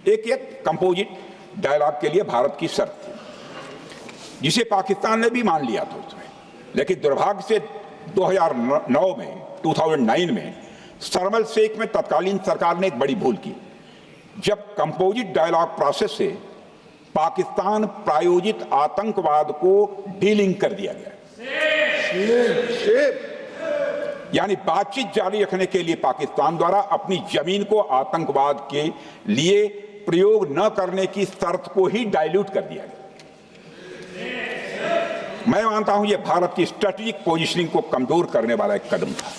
एक कंपोजिट डायलॉग के लिए भारत की शर्त थी, जिसे पाकिस्तान ने भी मान लिया था उसमें। लेकिन दुर्भाग्य से 2009 में शर्म एल शेख में तत्कालीन सरकार ने एक बड़ी भूल की, जब कंपोजिट डायलॉग प्रोसेस से पाकिस्तान प्रायोजित आतंकवाद को डीलिंक कर दिया गया। यानी बातचीत जारी रखने के लिए पाकिस्तान द्वारा अपनी जमीन को आतंकवाद के लिए प्रयोग न करने की शर्त को ही डाइल्यूट कर दिया गया। मैं मानता हूं यह भारत की स्ट्रेटेजिक पोजीशनिंग को कमजोर करने वाला एक कदम था।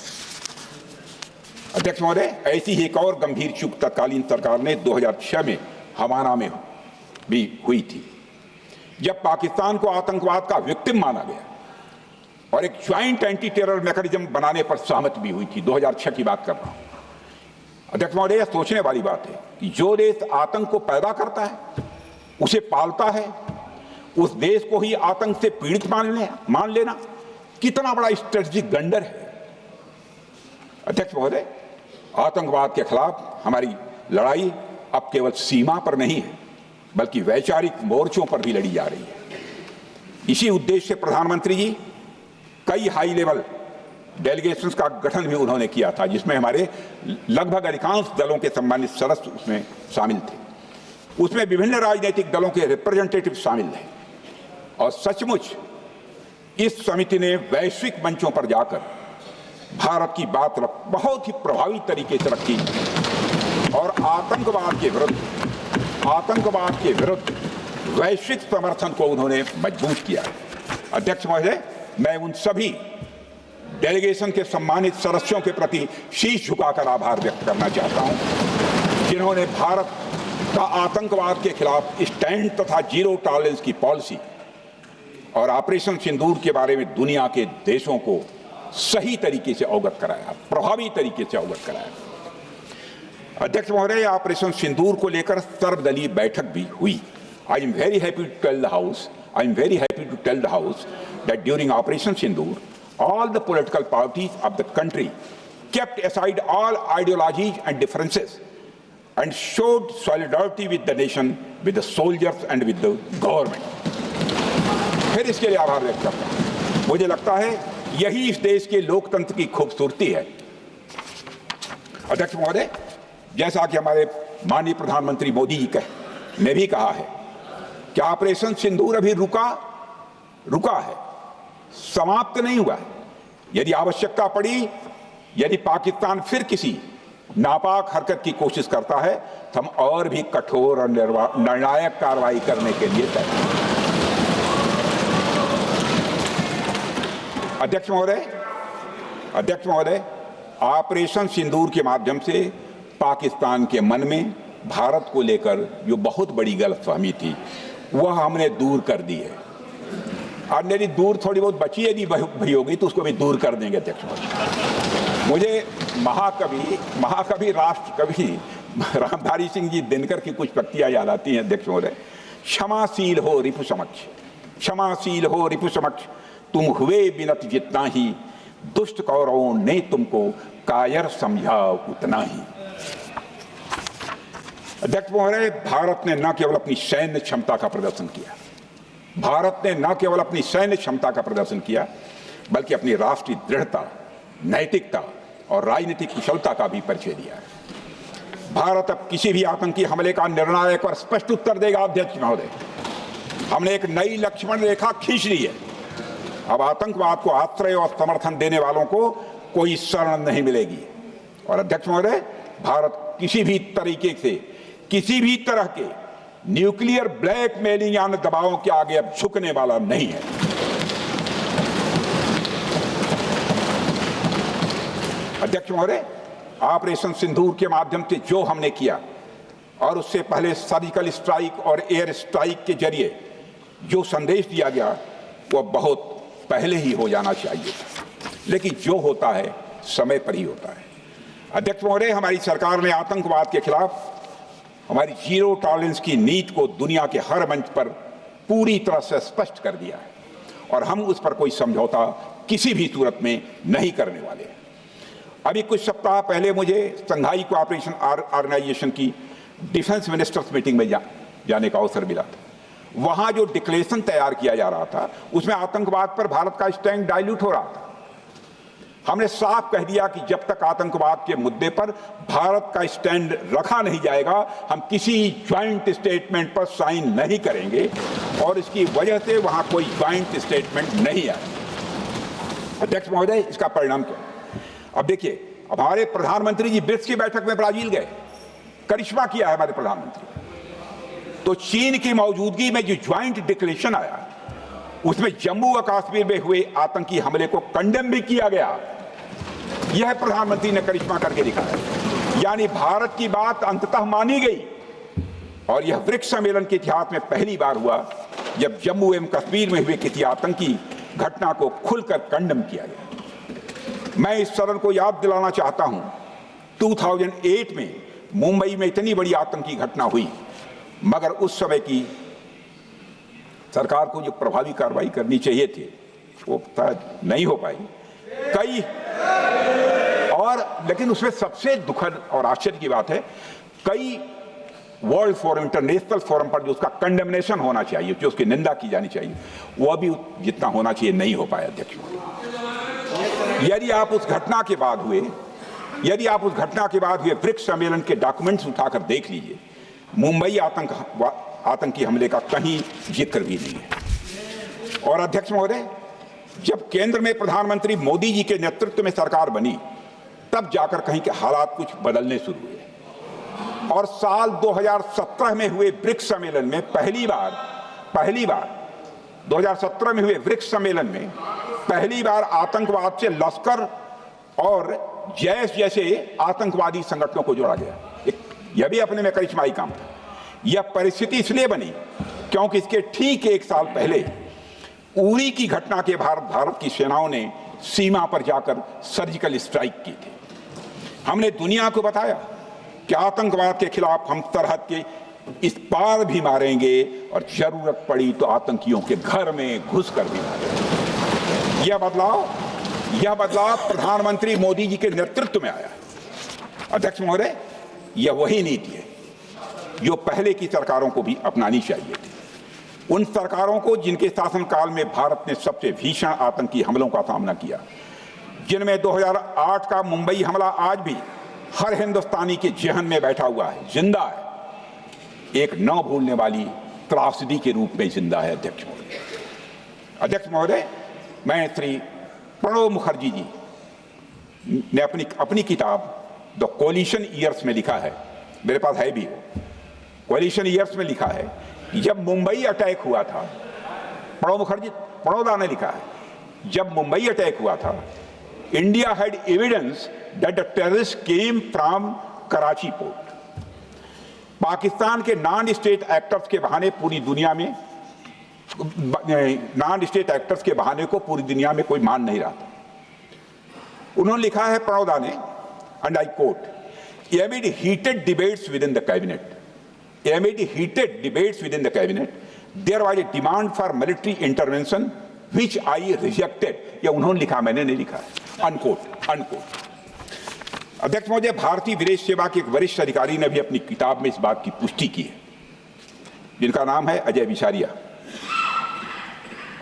अध्यक्ष महोदय, ऐसी ही एक और गंभीर चूक तत्कालीन सरकार ने 2006 में हवाना में भी हुई थी, जब पाकिस्तान को आतंकवाद का विक्टिम माना गया और एक ज्वाइंट एंटी टेरर मैकेनिज्म बनाने पर सहमति भी हुई थी। 2006 की बात कर रहा हूं। अध्यक्ष महोदय, यह सोचने वाली बात है कि जो देश आतंक को पैदा करता है, उसे पालता है, उस देश को ही आतंक से पीड़ित मान लेना कितना बड़ा स्ट्रेटेजिक ब्लंडर है। अध्यक्ष महोदय, आतंकवाद के खिलाफ हमारी लड़ाई अब केवल सीमा पर नहीं है, बल्कि वैचारिक मोर्चों पर भी लड़ी जा रही है। इसी उद्देश्य से प्रधानमंत्री जी कई हाई लेवल डेलीगेशंस का गठन भी उन्होंने किया था, जिसमें हमारे लगभग अधिकांश दलों के सम्मानित सदस्य उसमें शामिल थे। उसमें विभिन्न राजनीतिक दलों के रिप्रेजेंटेटिव शामिल थे और सचमुच इस समिति ने वैश्विक मंचों पर जाकर भारत की बात बहुत ही प्रभावी तरीके से रखी और आतंकवाद के विरुद्ध वैश्विक समर्थन को उन्होंने मजबूत किया। अध्यक्ष महोदय, मैं उन सभी डेलीगेशन के सम्मानित सदस्यों के प्रति शीश झुकाकर आभार व्यक्त करना चाहता हूं, जिन्होंने भारत का आतंकवाद के खिलाफ स्टैंड तथा जीरो टॉलरेंस की पॉलिसी और ऑपरेशन सिंदूर के बारे में दुनिया के देशों को सही तरीके से अवगत कराया, प्रभावी तरीके से अवगत कराया। अध्यक्ष महोदय, ऑपरेशन सिंदूर को लेकर सर्वदलीय बैठक भी हुई। I am very happy to tell the house that during Operation Sindoor, all the political parties of the country kept aside all ideologies and differences and showed solidarity with the nation, with the soldiers and with the government. फिर इसके लिए आभार व्यक्त करता हूं। मुझे लगता है यही इस देश के लोकतंत्र की खूबसूरती है। अध्यक्ष महोदय, जैसा कि हमारे माननीय प्रधानमंत्री मोदी जी ने भी कहा है कि ऑपरेशन सिंदूर अभी रुका है, समाप्त नहीं हुआ है। यदि आवश्यकता पड़ी, यदि पाकिस्तान फिर किसी नापाक हरकत की कोशिश करता है तो हम और भी कठोर और निर्णायक कार्रवाई करने के लिए तैयार हैं। अध्यक्ष महोदय, ऑपरेशन सिंदूर के माध्यम से पाकिस्तान के मन में भारत को लेकर जो बहुत बड़ी गलतफहमी थी वह हमने दूर कर दी है। और यदि दूर थोड़ी बहुत बची यदि भई होगी तो उसको भी दूर कर देंगे। अध्यक्ष महोदय, मुझे महाकवि राष्ट्रकवि रामधारी सिंह जी दिनकर की कुछ पंक्तियां याद आती हैं। अध्यक्ष महोदय, क्षमाशील हो रिपु समक्ष, तुम हुए विनत जितना ही, दुष्ट कौरवों ने तुमको कायर समझा उतना ही। अध्यक्ष महोदय, भारत ने न केवल अपनी सैन्य क्षमता का प्रदर्शन किया, बल्कि अपनी राष्ट्रीय दृढ़ता, नैतिकता और राजनीतिक कुशलता का भी परिचय दिया है। भारत अब किसी भी आतंकी हमले का निर्णायक और स्पष्ट उत्तर देगा। अध्यक्ष महोदय, हमने एक नई लक्ष्मण रेखा खींच ली है। अब आतंकवाद को आश्रय और समर्थन देने वालों को कोई शरण नहीं मिलेगी। और अध्यक्ष महोदय, भारत किसी भी तरह के न्यूक्लियर ब्लैकमेलिंग या दबावों के आगे अब झुकने वाला नहीं है। अध्यक्ष महोदय, ऑपरेशन सिंदूर के माध्यम से जो हमने किया और उससे पहले सर्जिकल स्ट्राइक और एयर स्ट्राइक के जरिए जो संदेश दिया गया वह बहुत पहले ही हो जाना चाहिए, लेकिन जो होता है समय पर ही होता है। अध्यक्ष महोदय, हमारी सरकार ने आतंकवाद के खिलाफ हमारी जीरो टॉलरेंस की नीति को दुनिया के हर मंच पर पूरी तरह से स्पष्ट कर दिया है और हम उस पर कोई समझौता किसी भी सूरत में नहीं करने वाले हैं। अभी कुछ सप्ताह पहले मुझे शंघाई कोऑपरेशन ऑर्गेनाइजेशन की डिफेंस मिनिस्टर्स मीटिंग में जाने का अवसर मिला था। वहां जो डिक्लेरेशन तैयार किया जा रहा था उसमें आतंकवाद पर भारत का स्टैंड डाइल्यूट हो रहा था। हमने साफ कह दिया कि जब तक आतंकवाद के मुद्दे पर भारत का स्टैंड रखा नहीं जाएगा हम किसी ज्वाइंट स्टेटमेंट पर साइन नहीं करेंगे और इसकी वजह से वहां कोई ज्वाइंट स्टेटमेंट नहीं आया। अध्यक्ष महोदय, इसका परिणाम क्या? अब देखिए, हमारे प्रधानमंत्री जी ब्रिक्स की बैठक में ब्राजील गए, करिश्मा किया है हमारे प्रधानमंत्री। तो चीन की मौजूदगी में जो ज्वाइंट डिक्लेरेशन आया उसमें जम्मू और कश्मीर में हुए आतंकी हमले को कंडेम भी किया गया। यह प्रधानमंत्री ने करिश्मा करके दिखाया, यानी भारत की बात अंततः मानी गई। और यह ब्रिक्स सम्मेलन के इतिहास में पहली बार हुआ जब जम्मू एवं कश्मीर में हुए किसी आतंकी घटना को खुलकर कंडेम किया गया। मैं इस सदन को याद दिलाना चाहता हूं, 2008 में मुंबई में इतनी बड़ी आतंकी घटना हुई, मगर उस समय की सरकार को जो प्रभावी कार्रवाई करनी चाहिए थी वो नहीं हो पाई लेकिन उसमें सबसे दुखद और आश्चर्य की बात है, कई वर्ल्ड फोरम, इंटरनेशनल फोरम पर जो उसका कंडेमनेशन होना चाहिए, जो उसकी निंदा की जानी चाहिए, वह भी जितना होना चाहिए नहीं हो पाया। अध्यक्ष, यदि आप उस घटना के बाद हुए ब्रिक्स सम्मेलन के डॉक्यूमेंट्स उठाकर देख लीजिए, मुंबई आतंकी हमले का कहीं जिक्र भी नहीं है। और अध्यक्ष महोदय, जब केंद्र में प्रधानमंत्री मोदी जी के नेतृत्व में सरकार बनी तब जाकर कहीं के हालात कुछ बदलने शुरू हुए और साल 2017 में हुए ब्रिक्स सम्मेलन में पहली बार 2017 में हुए ब्रिक्स सम्मेलन में पहली बार आतंकवाद से लश्कर और जैश जैसे आतंकवादी संगठनों को जोड़ा गया। यह भी अपने में करिश्माई काम था। यह परिस्थिति इसलिए बनी क्योंकि इसके ठीक एक साल पहले उरी की घटना के भारत की सेनाओं ने सीमा पर जाकर सर्जिकल स्ट्राइक की थी। हमने दुनिया को बताया कि आतंकवाद के खिलाफ हम सरहद के इस पार भी मारेंगे और जरूरत पड़ी तो आतंकियों के घर में घुसकर भी मारेंगे। यह बदलाव प्रधानमंत्री मोदी जी के नेतृत्व में आया है। अध्यक्ष महोदय, यह वही नीति है जो पहले की सरकारों को भी अपनानी चाहिए थी। उन सरकारों को जिनके शासनकाल में भारत ने सबसे भीषण आतंकी हमलों का सामना किया, जिनमें 2008 का मुंबई हमला आज भी हर हिंदुस्तानी के जेहन में बैठा हुआ है, जिंदा है, एक न भूलने वाली त्रासदी के रूप में जिंदा है। अध्यक्ष महोदय, मैं श्री प्रणब मुखर्जी जी ने अपनी किताब द कोलिशन ईयर्स में लिखा है, मेरे पास है भी वो, कोलिशन ईयर्स में लिखा है कि जब मुंबई अटैक हुआ था, प्रणोदा ने लिखा है, जब मुंबई अटैक हुआ था, India had evidence that the terrorist came from Karachi port. Pakistan के नॉन स्टेट एक्टर्स के बहाने पूरी दुनिया में, नॉन स्टेट एक्टर्स के बहाने को पूरी दुनिया में कोई मान नहीं रहा था। उन्होंने लिखा है प्रणोदा ने, and I quote, amid heated debates within the cabinet, there was a demand for military intervention which I rejected. यह उन्होंने लिखा, मैंने नहीं लिखा, अनकोट। अध्यक्ष महोदय, भारतीय विदेश सेवा के एक वरिष्ठ अधिकारी ने भी अपनी किताब में इस बात की पुष्टि की है, जिनका नाम है अजय बिसारिया,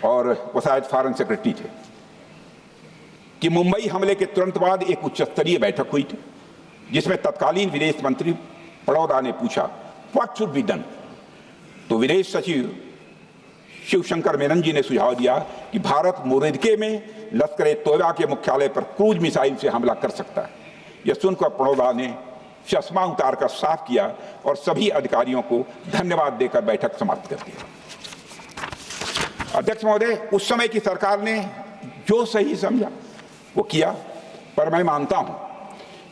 और वो शायद फॉरेन सेक्रेटरी थे, कि मुंबई हमले के तुरंत बाद एक उच्च स्तरीय बैठक हुई थी जिसमें तत्कालीन विदेश मंत्री प्रणोदा ने पूछा व्हाट शुड बी डन। तो विदेश सचिव शिवशंकर मेनन जी ने सुझाव दिया कि भारत मोरदके में लश्कर ए तोयबा के मुख्यालय पर क्रूज मिसाइल से हमला कर सकता है। यह सुनकर प्रणोदा ने चश्मा उतारकर साफ किया और सभी अधिकारियों को धन्यवाद देकर बैठक समाप्त कर दिया। अध्यक्ष महोदय, उस समय की सरकार ने जो सही समझा वो किया, पर मैं मानता हूं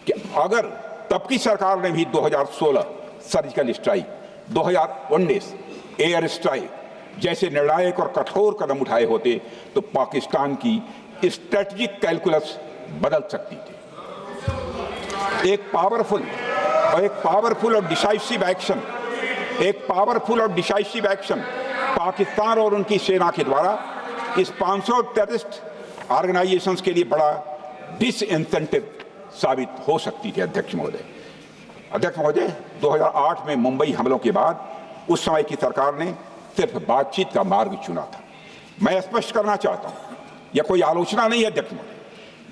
कि अगर तब की सरकार ने भी 2016 सर्जिकल स्ट्राइक, 2019 एयर स्ट्राइक जैसे निर्णायक और कठोर कदम उठाए होते तो पाकिस्तान की स्ट्रेटेजिक कैलकुलस बदल सकती थी। एक पावरफुल और डिसाइसिव एक्शन पाकिस्तान और उनकी सेना के द्वारा इस 500 टेररिस्ट ऑर्गेनाइजेशंस के लिए बड़ा डिसइंसेंटिव साबित हो सकती थी। अध्यक्ष महोदय, 2008 में मुंबई हमलों के बाद उस समय की सरकार ने सिर्फ बातचीत का मार्ग चुना था। मैं स्पष्ट करना चाहता हूं, यह कोई आलोचना नहीं है अध्यक्ष महोदय,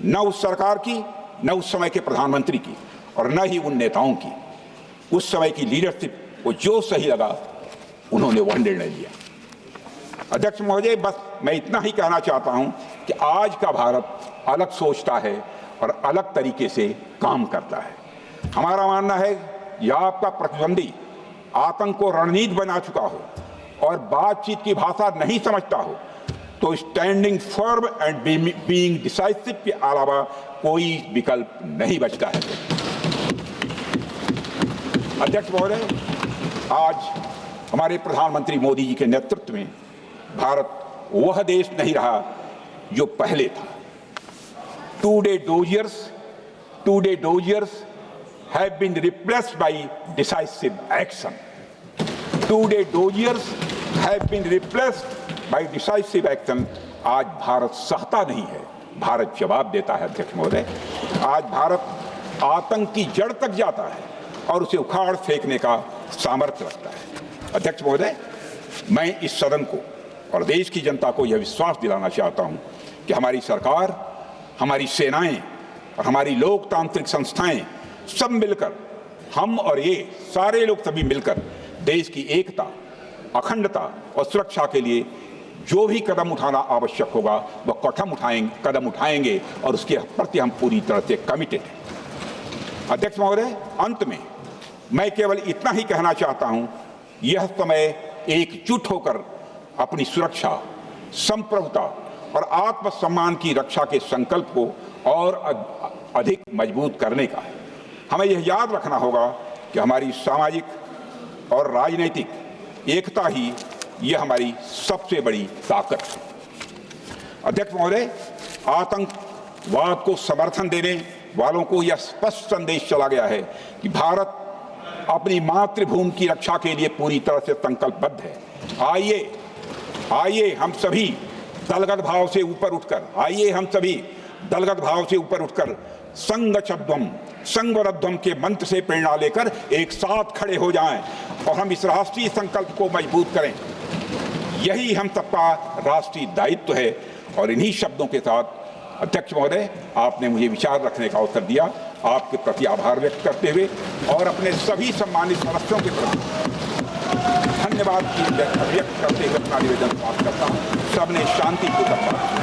न उस सरकार की, न उस समय के प्रधानमंत्री की, और न ही उन नेताओं की। उस समय की लीडरशिप को जो सही लगा उन्होंने वह निर्णय लिया। अध्यक्ष महोदय, बस मैं इतना ही कहना चाहता हूं कि आज का भारत अलग सोचता है और अलग तरीके से काम करता है। हमारा मानना है यह आपका प्रतिद्वंदी आतंक को रणनीति बना चुका हो और बातचीत की भाषा नहीं समझता हो तो standing firm and being decisive के अलावा कोई विकल्प नहीं बचता है। अध्यक्ष महोदय, आज हमारे प्रधानमंत्री मोदी जी के नेतृत्व में भारत वह देश नहीं रहा जो पहले था। Two-day doziers have been replaced by decisive action. Two-day doziers have been replaced by decisive action. आज भारत सहता नहीं है, भारत जवाब देता है। अध्यक्ष महोदय, आज भारत आतंक की जड़ तक जाता है और उसे उखाड़ फेंकने का सामर्थ्य रखता है। अध्यक्ष महोदय, मैं इस सदन को और देश की जनता को यह विश्वास दिलाना चाहता हूं कि हमारी सरकार, हमारी सेनाएं और हमारी लोकतांत्रिक संस्थाएं सब मिलकर, हम और ये सारे लोग सभी मिलकर देश की एकता, अखंडता और सुरक्षा के लिए जो भी कदम उठाना आवश्यक होगा वह कदम उठाएंगे और उसके प्रति हम पूरी तरह से कमिटेड हैं। अध्यक्ष महोदय, अंत में मैं केवल इतना ही कहना चाहता हूं, यह समय एकजुट होकर अपनी सुरक्षा, संप्रभुता और आत्मसम्मान की रक्षा के संकल्प को और अधिक मजबूत करने का है। हमें यह याद रखना होगा कि हमारी सामाजिक और राजनीतिक एकता ही यह हमारी सबसे बड़ी ताकत है। अध्यक्ष महोदय, आतंकवाद को समर्थन देने वालों को यह स्पष्ट संदेश चला गया है कि भारत अपनी मातृभूमि की रक्षा के लिए पूरी तरह से संकल्पबद्ध है। आइए हम सभी दलगत भाव से ऊपर उठकर, आइए हम सभी दलगत भाव से ऊपर उठकर संगच्छध्वम संगवरध्वम के मंत्र से प्रेरणा लेकर एक साथ खड़े हो जाएं और हम इस राष्ट्रीय संकल्प को मजबूत करें। यही हम सबका राष्ट्रीय दायित्व है। और इन्हीं शब्दों के साथ अध्यक्ष महोदय, आपने मुझे विचार रखने का अवसर दिया, आपके प्रति आभार व्यक्त करते हुए और अपने सभी सम्मानित सदस्यों के प्रति धन्यवाद की व्यक्त करते हुए अपना निवेदन समाप्त करता हूँ। सबने शांतिपूर्वक